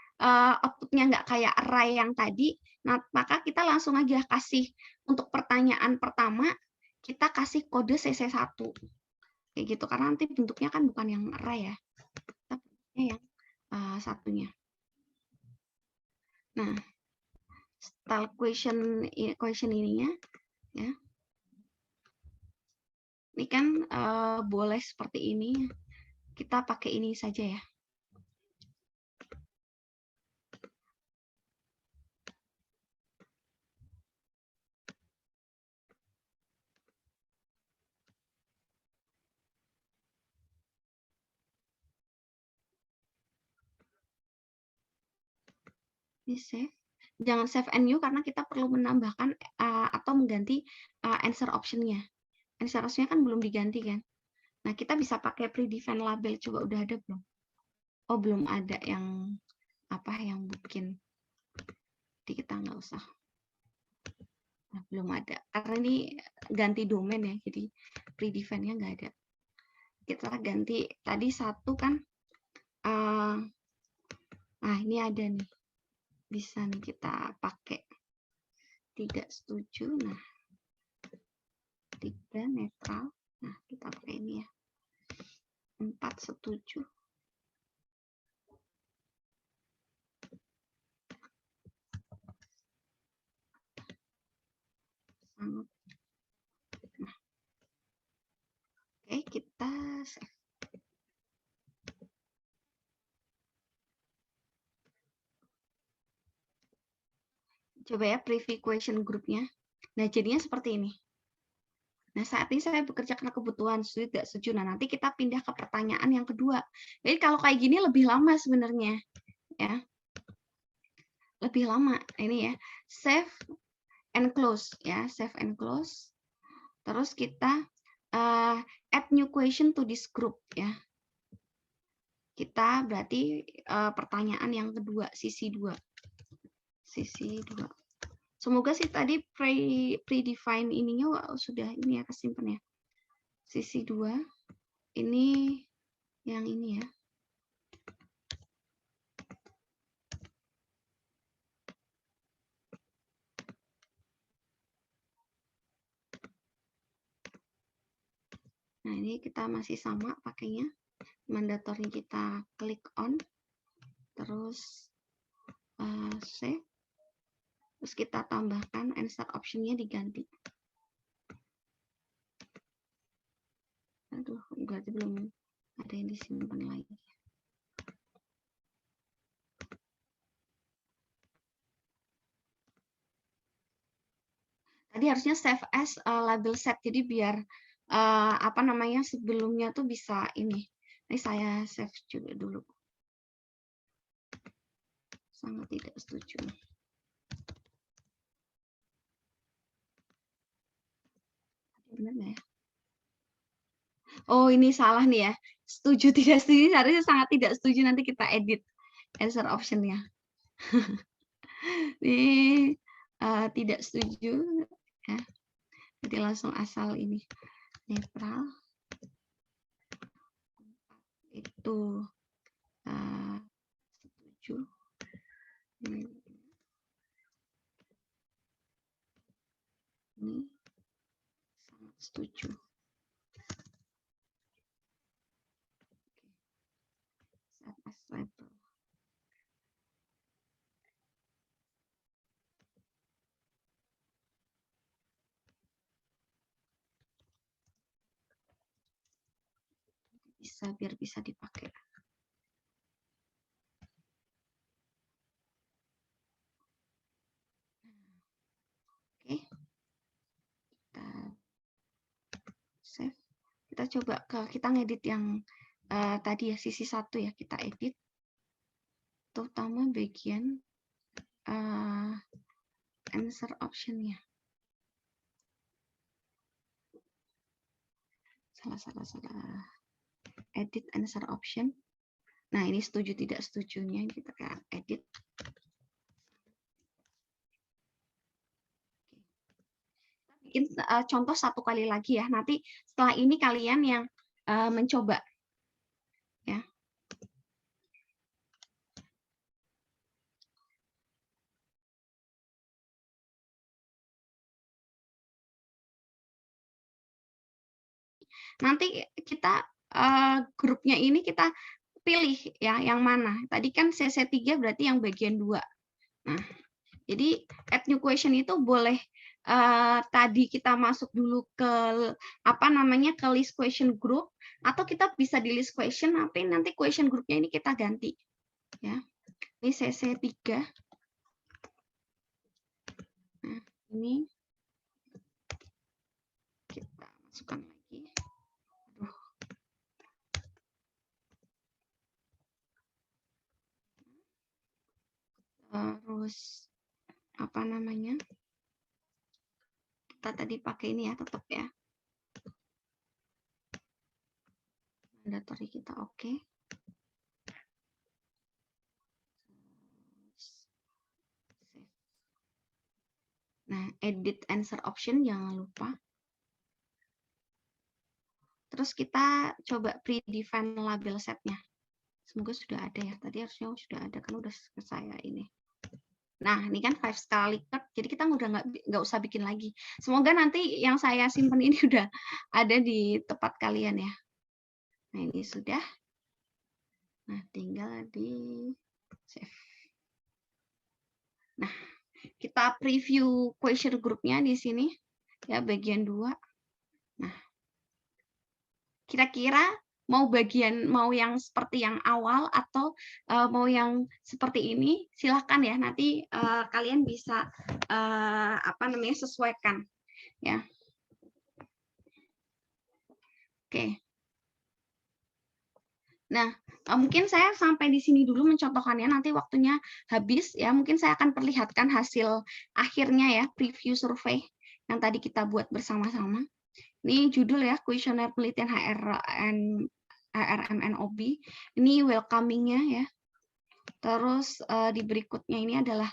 outputnya nggak kayak array yang tadi. Nah, maka kita langsung aja kasih untuk pertanyaan pertama kita kasih kode CC1 kayak gitu, karena nanti bentuknya kan bukan yang array ya, tapi yang satunya. Nah, style question ininya ya, ini kan boleh seperti ini, kita pakai ini saja ya. Ini save. Jangan save and new karena kita perlu menambahkan atau mengganti answer option-nya. Answer option-nya kan belum diganti kan. Nah, kita bisa pakai predefined label. Coba udah ada belum? Oh, belum ada yang yang bikin. Jadi kita nggak usah. Nah, belum ada. Karena ini ganti domain ya, jadi predefined-nya nggak ada. Kita ganti tadi satu kan. Nah, ini ada nih. Bisa nih kita pakai. Tidak setuju. Nah, tidak netral. Nah, kita pakai ini ya. 4 setuju. Sangat. Nah. Oke, kita save. Coba ya preview question groupnya. Nah, jadinya seperti ini. Nah, saat ini saya bekerja karena kebutuhan, setuju tidak setuju. Nah, nanti kita pindah ke pertanyaan yang kedua. Jadi kalau kayak gini lebih lama sebenarnya, ya. Lebih lama ini ya. Save and close ya, save and close. Terus kita add new question to this group ya. Kita berarti pertanyaan yang kedua, sisi 2. Sisi 2. Semoga sih tadi predefine ininya sudah ini ya kesimpan ya. Sisi 2. Ini yang ini ya. Nah, ini kita masih sama pakainya. Mandatory kita klik on. Terus save. Terus kita tambahkan answer option-nya diganti. Aduh, berarti belum ada yang disimpan lagi. Tadi harusnya save as label set, jadi biar sebelumnya tuh bisa ini. Ini saya save juga dulu. Sangat tidak setuju. Benar nggak ya? Oh, ini salah nih ya. Setuju tidak setuju, harusnya sangat tidak setuju. Nanti kita edit answer option-nya. Ini tidak setuju. Ya. Jadi langsung asal ini. Netral. Itu setuju. Ini sangat setuju. Label. Biar bisa dipakai. Oke. Kita save. Kita coba kita ngedit yang tadi ya, sisi 1 ya, kita edit. Terutama bagian answer option-nya. Salah. Edit answer option. Nah, ini setuju tidak setujunya kita kan edit. Bikin contoh satu kali lagi ya. Nanti setelah ini kalian yang mencoba ya. Nanti kita grupnya ini kita pilih ya yang mana. Tadi kan CC3 berarti yang bagian 2. Nah, jadi add new question itu boleh tadi kita masuk dulu ke ke list question group, atau kita bisa di list question tapi nanti question groupnya ini kita ganti ya. Ini CC3. Nah, ini kita masukkan lagi. Terus kita tadi pakai ini ya, tetap ya mandatory kita oke. Nah, edit answer option jangan lupa. Terus kita coba predefine label setnya. Semoga sudah ada ya. Tadi harusnya sudah ada kan udah ke saya ini. Nah, ini kan 5 sekali cut, jadi kita udah nggak usah bikin lagi. Semoga nanti yang saya simpen ini udah ada di tempat kalian ya. Nah, ini sudah. Nah, tinggal di save. Nah, kita preview question groupnya di sini ya, bagian 2. Nah, kira-kira mau yang seperti yang awal atau mau yang seperti ini, silahkan ya, nanti kalian bisa sesuaikan ya. Oke. Nah, mungkin saya sampai di sini dulu mencontohkannya, nanti waktunya habis ya, mungkin saya akan perlihatkan hasil akhirnya ya, preview survei yang tadi kita buat bersama-sama. Ini judul ya, kuesioner penelitian HRMNOB. Ini welcoming-nya ya. Terus di berikutnya ini adalah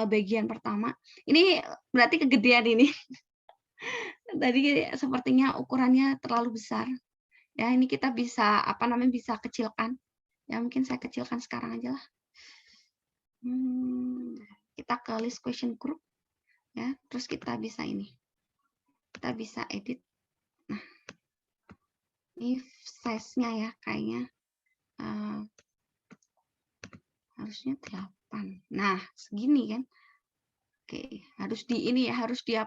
bagian pertama. Ini berarti kegedean ini. Tadi sepertinya ukurannya terlalu besar. Ya, ini kita bisa bisa kecilkan. Ya, mungkin saya kecilkan sekarang aja lah. Kita ke list question group ya. Terus kita bisa ini. Kita bisa edit. Nah, ini size-nya ya kayaknya harusnya 8. Nah, segini kan. Oke, harus di ini ya, harus di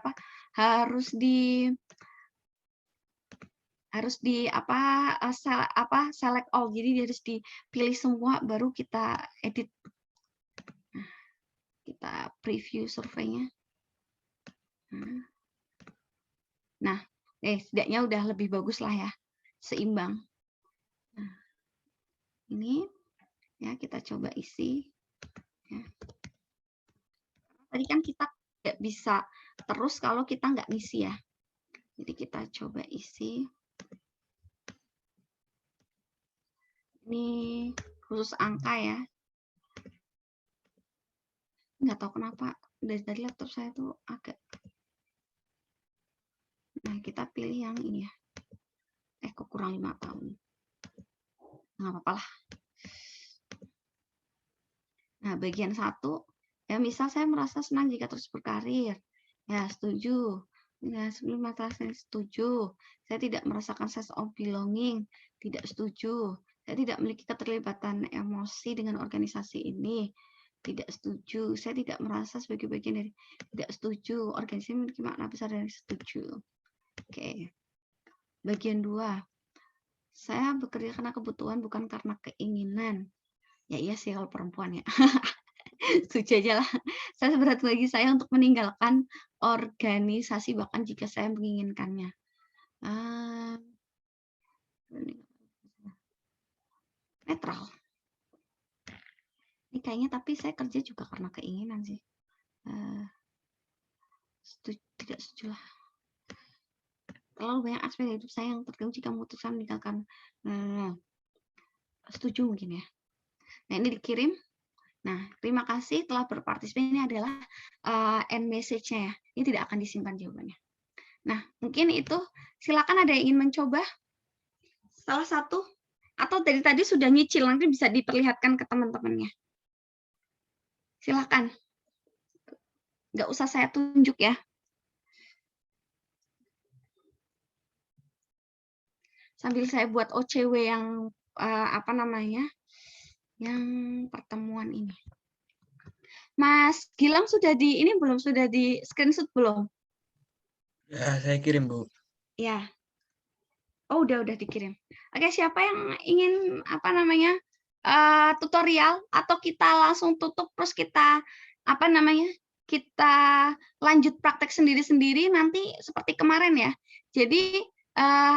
select all. Jadi harus dipilih semua baru kita edit. Nah, kita preview surveinya. Nah, setidaknya udah lebih bagus lah ya, seimbang. Nah, ini ya kita coba isi. Ya. Tadi kan kita nggak bisa terus kalau kita nggak ngisi ya. Jadi kita coba isi. Ini khusus angka ya. Nggak tahu kenapa dari laptop saya tuh agak. Nah, kita pilih yang ini ya. Kok kurang 5 tahun. Nggak apa-apa lah. Nah, bagian 1, ya misal saya merasa senang jika terus berkarir. Ya, setuju. Ya, sebelum masalah saya setuju. Saya tidak merasakan sense of belonging. Tidak setuju. Saya tidak memiliki keterlibatan emosi dengan organisasi ini. Tidak setuju. Saya tidak merasa sebagai bagian dari. Tidak setuju. Organisasi memiliki makna besar dari setuju. Oke. Bagian 2. Saya bekerja karena kebutuhan bukan karena keinginan. Ya iya sih kalau perempuan ya. Setuju aja lah. Saya berat bagi saya untuk meninggalkan organisasi bahkan jika saya menginginkannya. Netral. Ini kayaknya tapi saya kerja juga karena keinginan sih. Tidak setuju lah. Terlalu banyak aspek hidup saya yang terganggu jika memutuskan meninggalkan. Setuju mungkin ya. Nah, ini dikirim. Nah, terima kasih telah berpartisipasi. Ini adalah end message-nya ya. Ini tidak akan disimpan jawabannya. Nah, mungkin itu. Silakan ada yang ingin mencoba salah satu, atau dari tadi sudah nyicil, nanti bisa diperlihatkan ke teman-temannya. Silakan. Nggak usah saya tunjuk ya. Sambil saya buat OCW yang apa namanya, yang pertemuan ini. Mas Gilang sudah di ini belum, sudah di screenshot belum? Ya, saya kirim, Bu. Ya. Oh, udah dikirim. Oke, siapa yang ingin apa namanya tutorial atau kita langsung tutup terus kita apa namanya kita lanjut praktek sendiri-sendiri nanti seperti kemarin ya. Jadi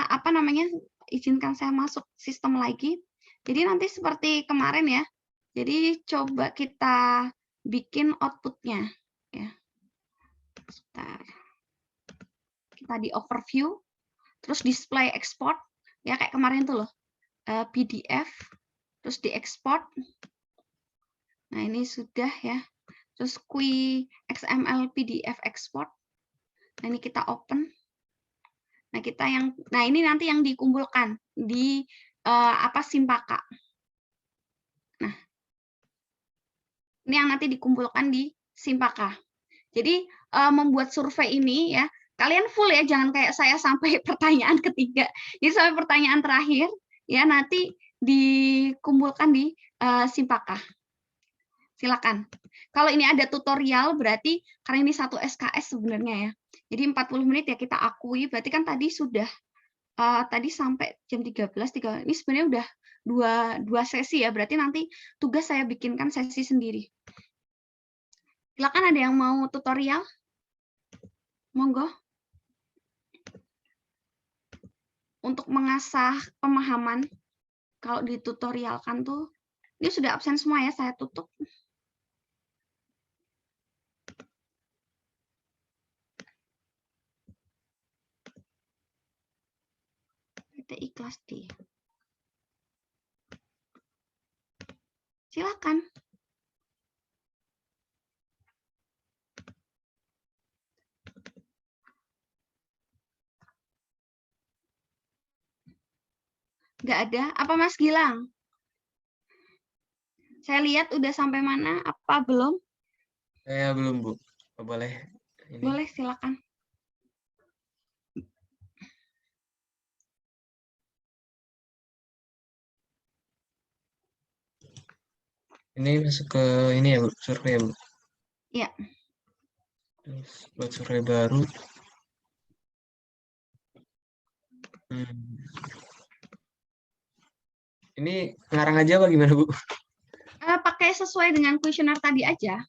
apa namanya izinkan saya masuk sistem lagi. Jadi nanti seperti kemarin ya. Jadi coba kita bikin outputnya ya. Sebentar. Kita di overview, terus display export ya kayak kemarin tuh loh, PDF, terus diekspor. Nah ini sudah ya. Terus XML PDF export. Nah ini kita open. Nah ini nanti yang dikumpulkan di apa Simpaka. Nah ini yang nanti dikumpulkan di Simpaka. Jadi membuat survei ini ya, kalian full ya, jangan kayak saya sampai pertanyaan ketiga. Jadi sampai pertanyaan terakhir ya nanti dikumpulkan di Simpaka. Silakan. Kalau ini ada tutorial berarti karena ini satu SKS sebenarnya ya. Jadi 40 menit ya kita akui, berarti kan tadi sudah tadi sampai jam 13.3. Ini sebenarnya udah dua sesi ya, berarti nanti tugas saya bikinkan sesi sendiri. Silakan ada yang mau tutorial? Monggo. Untuk mengasah pemahaman, kalau ditutorialkan tuh, ini sudah absen semua ya, saya tutup. Kita ikhlas di. Silakan. Nggak ada. Apa Mas Gilang? Saya lihat udah sampai mana? Apa belum? Saya belum, Bu. Boleh ini. Boleh, silakan. Ini masuk ke ini ya, Bu, survei, Bu. Iya. Buat survei baru. Ini ngarang aja apa gimana, Bu? Pakai sesuai dengan kuesioner tadi aja.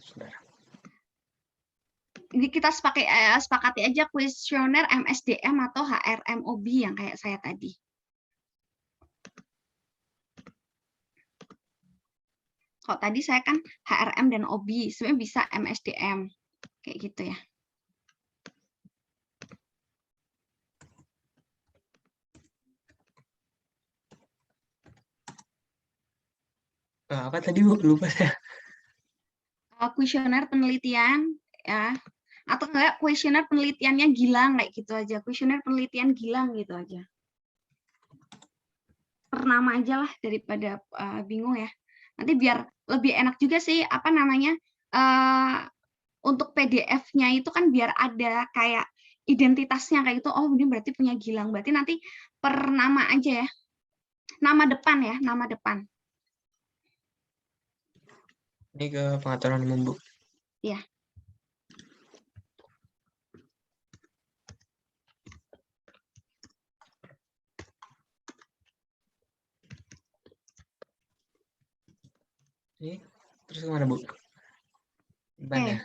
Sebentar. Jadi kita sepakati aja kuesioner MSDM atau HRMOB yang kayak saya tadi. Kalau tadi saya kan HRM dan OB, sebenarnya bisa MSDM. Kayak gitu ya. Apa tadi, Bu? Lupa saya. Kuesioner penelitian ya, atau enggak kuesioner penelitiannya Gilang kayak gitu aja. Kuesioner penelitian Gilang gitu aja. Per nama aja lah daripada bingung ya. Nanti biar lebih enak juga sih apa namanya untuk PDF-nya itu kan biar ada kayak identitasnya kayak gitu. Oh, ini berarti punya Gilang. Berarti nanti per nama aja ya. Nama depan ya, nama depan. Ini ke pengaturan umum, Bu. Iya. Ini terus kemana, Bu? Depan ya?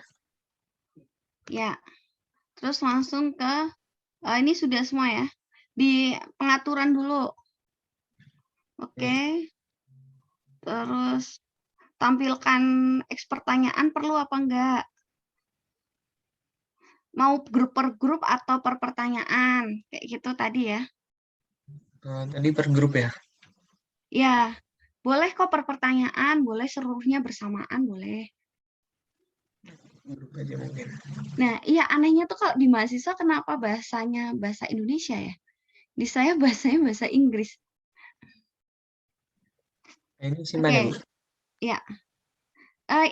Ya. Terus langsung ke ini sudah semua ya. Di pengaturan dulu. Oke. Terus tampilkan eks pertanyaan perlu apa enggak? Mau grup per grup atau per pertanyaan? Kayak gitu tadi ya. Tadi per grup ya? Ya, boleh kok per pertanyaan, boleh seluruhnya bersamaan, boleh. Grup aja mungkin. Nah, iya anehnya tuh kalau di mahasiswa kenapa bahasanya bahasa Indonesia ya? Di saya bahasanya bahasa Inggris. Nah, ini simpan ya, Bu? Ya.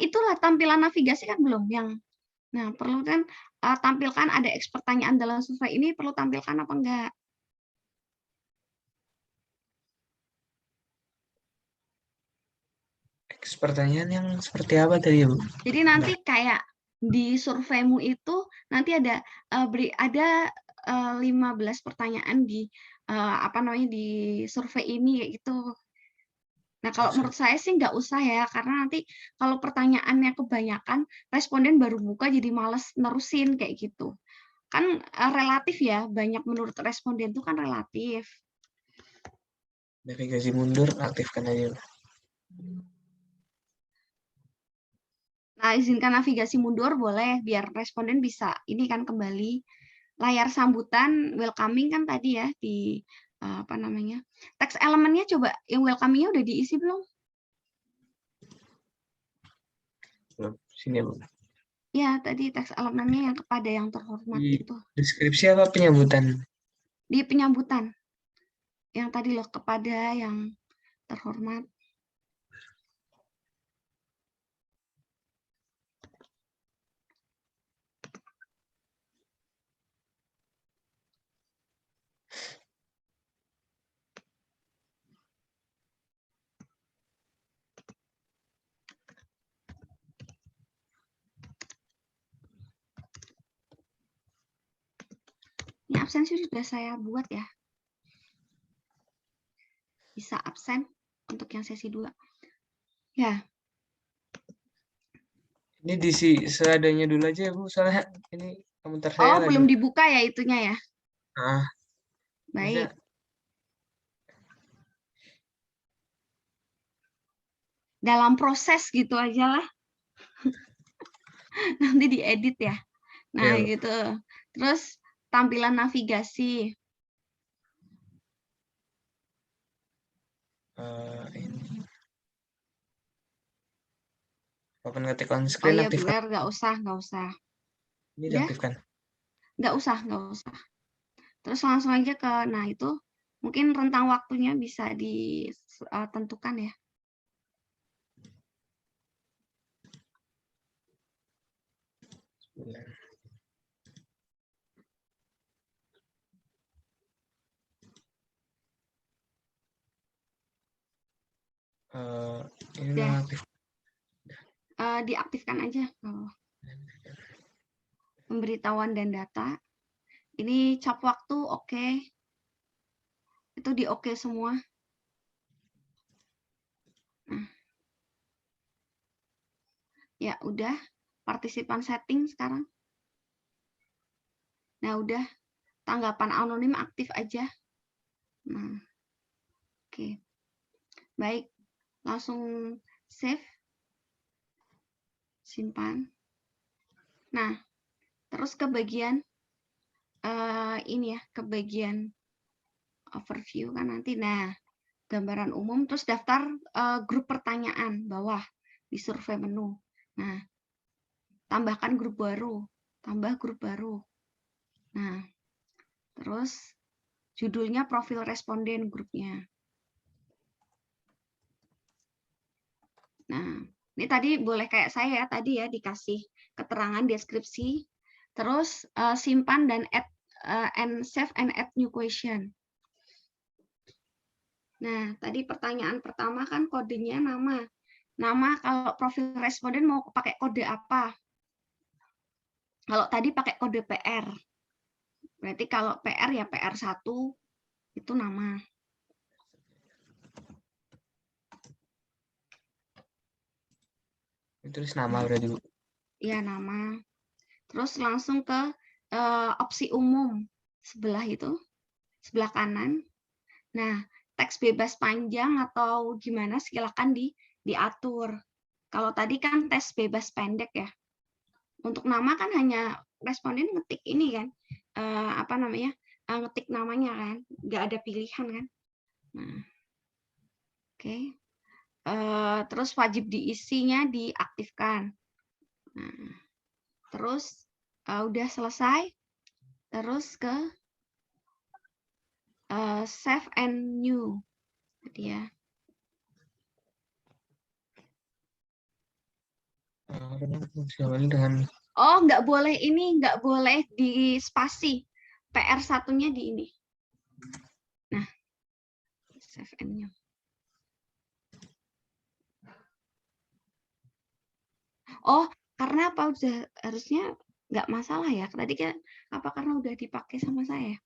Itulah tampilan navigasi kan belum yang. Nah, perlu kan tampilkan ada eks pertanyaan dalam survei ini perlu tampilkan apa enggak? Eks pertanyaan yang seperti apa tadi ya, Bu? Jadi nanti kayak di surveimu itu nanti ada 15 pertanyaan di apa namanya di survei ini kayak gitu. Nah, kalau menurut saya sih nggak usah ya, karena nanti kalau pertanyaannya kebanyakan, responden baru buka jadi males nerusin kayak gitu. Kan relatif ya, banyak menurut responden itu kan relatif. Navigasi mundur, aktifkan aja. Nah, izinkan navigasi mundur boleh, biar responden bisa ini kan kembali. Layar sambutan, welcoming kan tadi ya, di apa namanya, teks elemennya coba, yang welcoming-nya udah diisi belum? Sini ya, Bu. Ya, tadi teks elemennya yang kepada yang terhormat Di itu. deskripsi apa penyambutan? Di penyambutan. Yang tadi loh, kepada yang terhormat. Ini absensi sudah saya buat ya. Bisa absen untuk yang sesi 2. Ya. Ini diisi seadanya dulu aja ya, Bu. Soalnya ini komentar saya Oh, lagi. belum dibuka ya itunya ya? Ah, Baik. bisa. Dalam proses gitu aja lah. Nanti diedit ya. Nah, Ya, Bu. gitu. Terus tampilan navigasi. Ini. Open ngetik on Oh screen, iya aktifkan. benar, nggak usah, nggak usah. Ini Udah, diaktifkan. nggak usah, nggak usah. Terus langsung aja ke, nah itu mungkin rentang waktunya bisa ditentukan ya. Ini Udah, nonaktif. diaktifkan aja kalau pemberitahuan dan data. Ini cap waktu oke. Itu di oke semua. Nah, ya udah, partisipan setting sekarang. Nah, udah, tanggapan anonim aktif aja. Nah, oke. Baik, langsung save. Simpan. Nah, terus ke bagian ini ya, ke bagian overview kan nanti. Nah, gambaran umum, terus daftar grup pertanyaan bawah di survei menu. Nah, tambahkan grup baru, tambah grup baru. Nah, terus judulnya profil responden grupnya. Nah, ini tadi boleh kayak saya tadi ya, dikasih keterangan deskripsi, terus simpan dan add and save and add new question. Nah, tadi pertanyaan pertama kan kodenya nama. Nama kalau profil responden mau pakai kode apa? Kalau tadi pakai kode PR. Berarti kalau PR ya PR1 itu nama. Terus nama Nah, berarti, Bu. ya nama. Terus langsung ke opsi umum sebelah itu, sebelah kanan. Nah, teks bebas panjang atau gimana, silakan diatur. Kalau tadi kan tes bebas pendek ya. Untuk nama kan hanya responden ngetik ini kan, apa namanya, ngetik namanya kan, nggak ada pilihan kan. Nah, oke. Terus wajib diisinya diaktifkan. Nah, terus udah selesai, terus ke save and new, jadi ya. Dengan Oh, nggak boleh ini, nggak boleh di spasi. PR satunya di ini. Nah, save and new. Oh, karena apa udah harusnya nggak masalah ya. Tadi kan apa karena udah dipakai sama saya?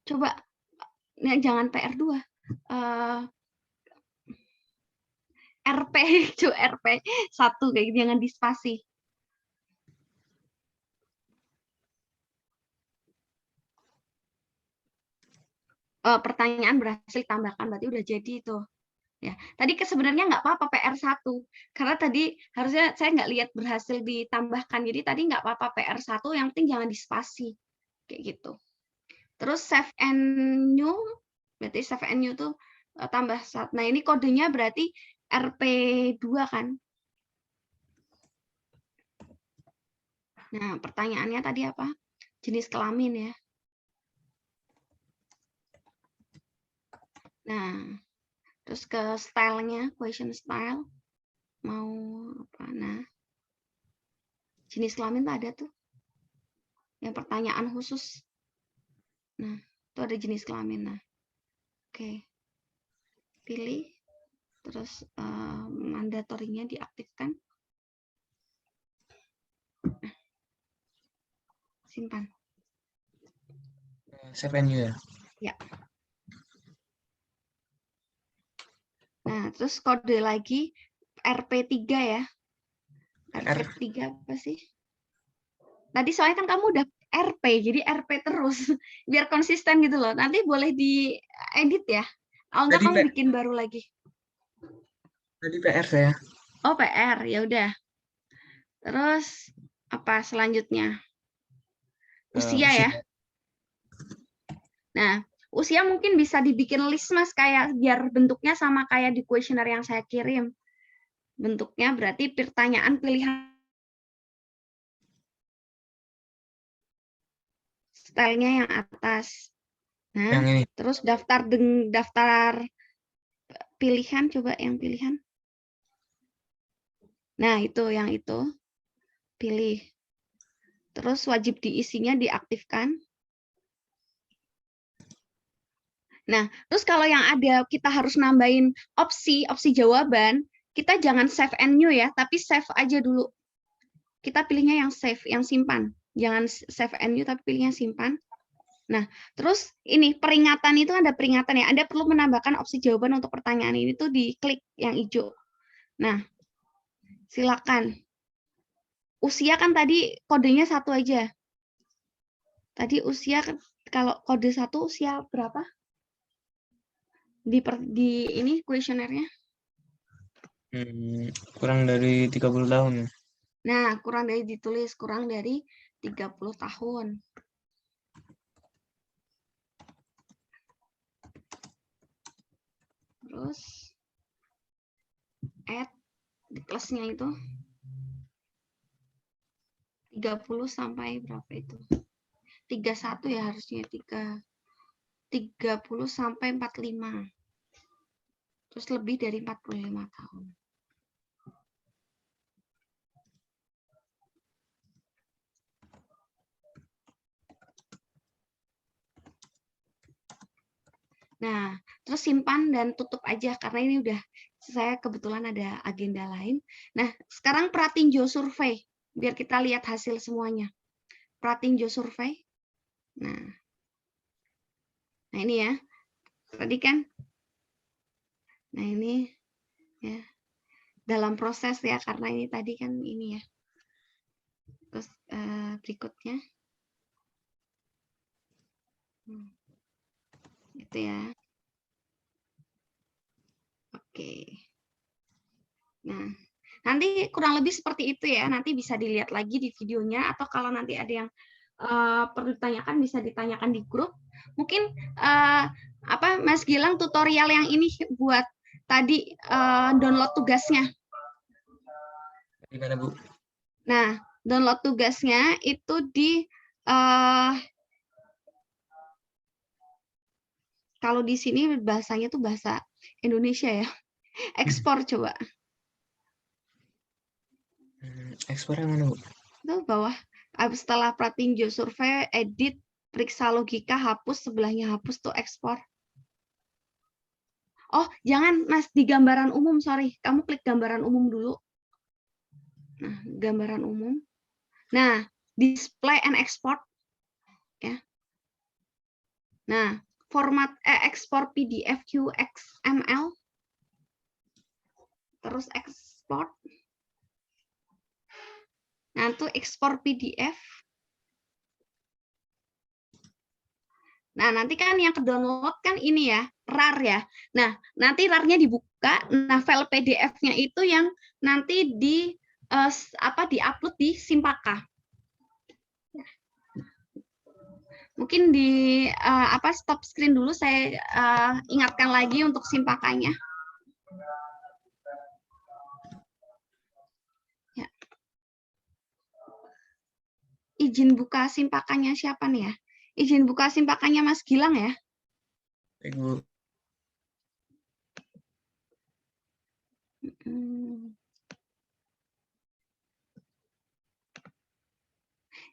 Coba nah, jangan PR2. RP, cu RP 1 kayak gitu, jangan di spasi. Pertanyaan berhasil tambahkan, berarti udah jadi itu. Ya, tadi sebenarnya nggak apa-apa PR1, karena tadi harusnya saya nggak lihat berhasil ditambahkan, jadi tadi nggak apa-apa PR1, yang penting jangan di spasi, kayak gitu. Terus save and new, berarti save and new tuh tambah 1. Nah ini kodenya berarti RP2 kan. Nah pertanyaannya tadi apa? Jenis kelamin ya. Nah, terus ke stylenya, question style, mau apa? Nah, jenis kelamin tuh ada tuh, yang pertanyaan khusus. Nah, itu ada jenis kelamin. Nah, oke, pilih, terus mandatorinya diaktifkan. Nah, simpan. save and new ya. Ya. Nah, terus kode lagi RP3 ya. RP3 apa sih? Tadi soalnya kan kamu udah RP, jadi RP terus. Biar konsisten gitu loh. Nanti boleh diedit ya. Oh enggak, kamu bikin baru lagi. Tadi PR saya. Oh, PR. Ya udah. Terus apa selanjutnya? Usia ya. Nah, usia mungkin bisa dibikin list Mas, kayak biar bentuknya sama kayak di kuesioner yang saya kirim. Bentuknya berarti pertanyaan pilihan stylenya yang atas. Nah, Yang ini. terus daftar pilihan, coba yang pilihan. Nah, itu yang itu. Pilih. Terus wajib diisinya diaktifkan. Nah, terus kalau yang ada kita harus nambahin opsi jawaban, kita jangan save and new ya, tapi save aja dulu. Kita pilihnya yang save, yang simpan. Jangan save and new, tapi pilihnya simpan. Nah, terus ini peringatan itu ada peringatan ya. Anda perlu menambahkan opsi jawaban untuk pertanyaan ini tuh diklik yang hijau. Nah, silakan. Usia kan tadi kodenya 1 aja. Tadi usia kalau kode 1 usia berapa? Di ini kuesionernya? Kurang dari 30 tahun. Nah, kurang dari ditulis kurang dari 30 tahun. Terus add di plusnya itu 30 sampai berapa itu? 31 ya harusnya 30 sampai 45. Terus lebih dari 45 tahun. Nah, terus simpan dan tutup aja karena ini udah saya kebetulan ada agenda lain. Nah, sekarang Pratinjo survei biar kita lihat hasil semuanya. Pratinjo survei. Nah ini ya. Tadi kan. Nah, ini ya. Dalam proses ya karena ini tadi kan ini ya. Terus berikutnya. gitu ya. Oke. Nah, nanti kurang lebih seperti itu ya. Nanti bisa dilihat lagi di videonya, atau kalau nanti ada yang perlu ditanyakan bisa ditanyakan di grup. Mungkin Mas Gilang, tutorial yang ini buat tadi download tugasnya. Gimana, Bu? Nah, download tugasnya itu di kalau di sini bahasanya tuh bahasa Indonesia ya. Ekspor coba. Ekspor yang mana, Bu? Itu bawah. Setelah pratinjo survei, edit, periksa logika, hapus, sebelahnya hapus tuh ekspor. Oh, jangan Mas, di gambaran umum, sorry. Kamu klik gambaran umum dulu. Nah, gambaran umum. Nah, display and export. Ya. Nah, format ekspor PDF XML. Terus ekspor. Nah, itu ekspor PDF. Nah, nanti kan yang ke-download kan ini ya, RAR ya. Nah, nanti RAR-nya dibuka. Nah, file PDF-nya itu yang nanti di-upload di Simpaka. Mungkin di stop screen dulu, saya ingatkan lagi untuk Simpakanya. Ya. Izin buka Simpakanya siapa nih ya? Izin buka Simpakanya Mas Gilang ya? Baik, Bu.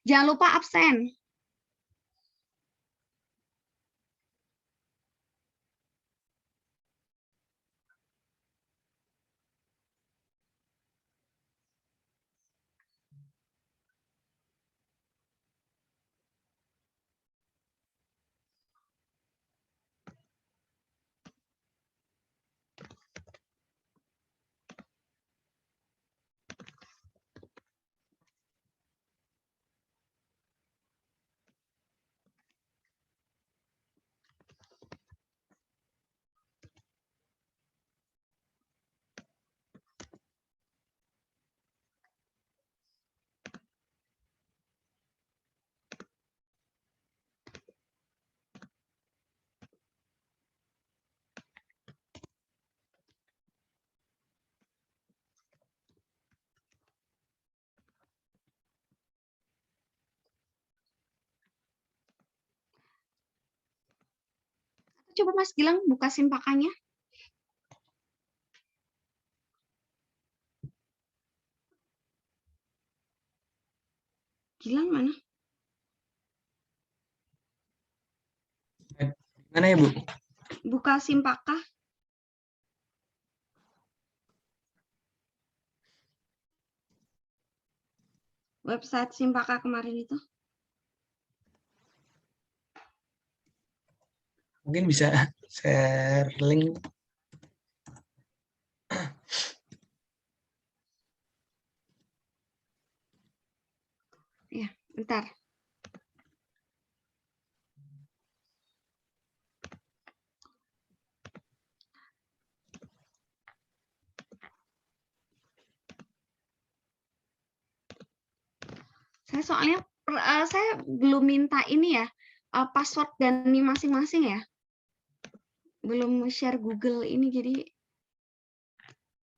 Jangan lupa absen. Coba Mas Gilang buka Simpakanya. Gilang mana? Mana ya, Bu? Buka Simpaka. Website Simpaka kemarin itu. Mungkin bisa share link. Ya, bentar. Saya soalnya saya belum minta ini ya, password dan ini masing-masing ya. Belum share Google ini, jadi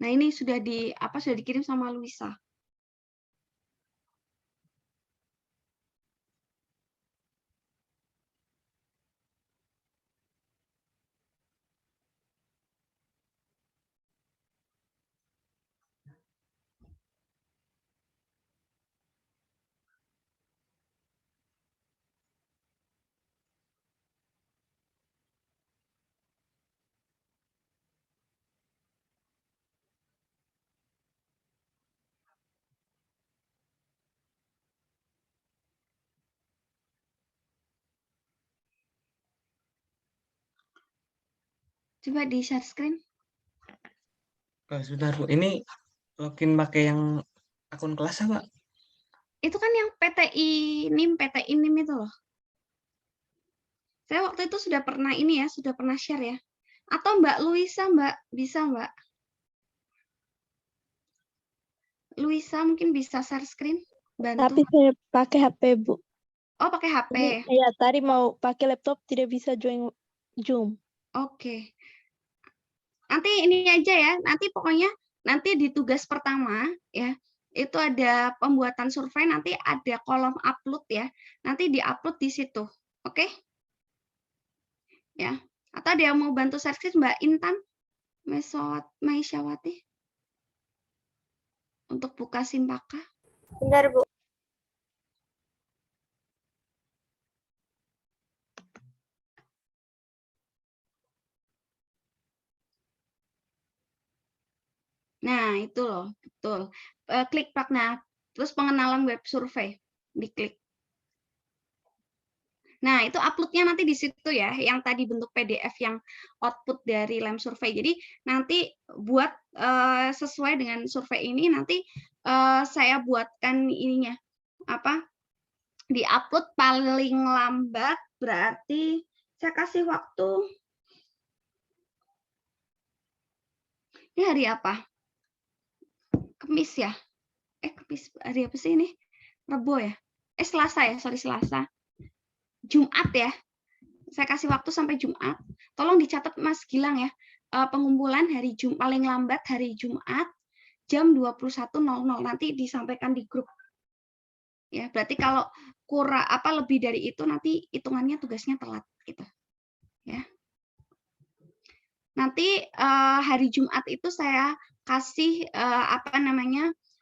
nah ini sudah dikirim sama Luisa. Coba di share screen. Sebentar, Bu. Ini login pakai yang akun kelas apa? Itu kan yang PTI NIM itu loh. Saya waktu itu sudah pernah ini ya, sudah pernah share ya. Atau Mbak Luisa, Mbak, bisa Mbak? Luisa mungkin bisa share screen, Tapi bantu. saya pakai HP, Bu. Oh, pakai HP. Iya, tadi mau pakai laptop tidak bisa join Zoom. Oke. Nanti ini aja ya, nanti pokoknya nanti di tugas pertama ya, itu ada pembuatan survei, nanti ada kolom upload ya. Nanti di-upload di situ. Oke? Ya. Atau ada yang mau bantu share screen Mbak Intan Maisyawati untuk buka Simpaka? Bentar, Bu. Nah, itu loh, betul. Klik Pak. Nah, terus pengenalan web survei, diklik. Nah, itu upload-nya nanti di situ ya, yang tadi bentuk PDF yang output dari lem survei. Jadi nanti buat sesuai dengan survei ini, nanti saya buatkan ininya, apa? Di-upload paling lambat berarti saya kasih waktu. Ini hari apa? Kamis ya? Kamis, hari apa sih ini? Rebo ya? Selasa ya, sorry Selasa. Jumat ya. Saya kasih waktu sampai Jumat. Tolong dicatat Mas Gilang ya. Pengumpulan hari paling lambat hari Jumat jam 21.00 nanti disampaikan di grup. Ya, berarti kalau kurang lebih dari itu nanti hitungannya tugasnya telat gitu. Ya. Nanti hari Jumat itu saya kasih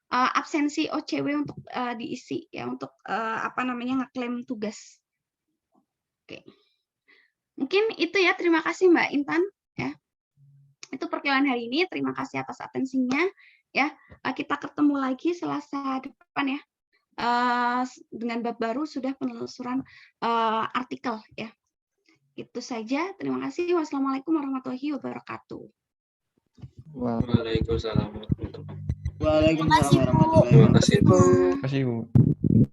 absensi OCW untuk diisi ya, untuk ngeklaim tugas. Oke. Mungkin itu ya, terima kasih Mbak Intan ya. Itu perkuliahan hari ini, terima kasih atas atensinya ya. Kita ketemu lagi Selasa depan ya. Dengan bab baru sudah penelusuran artikel ya. Itu saja, terima kasih. Wassalamualaikum warahmatullahi wabarakatuh. Waalaikumsalam warahmatullahi wabarakatuh. Terima kasih, Bu. Terima kasih. Terima kasih, Bu.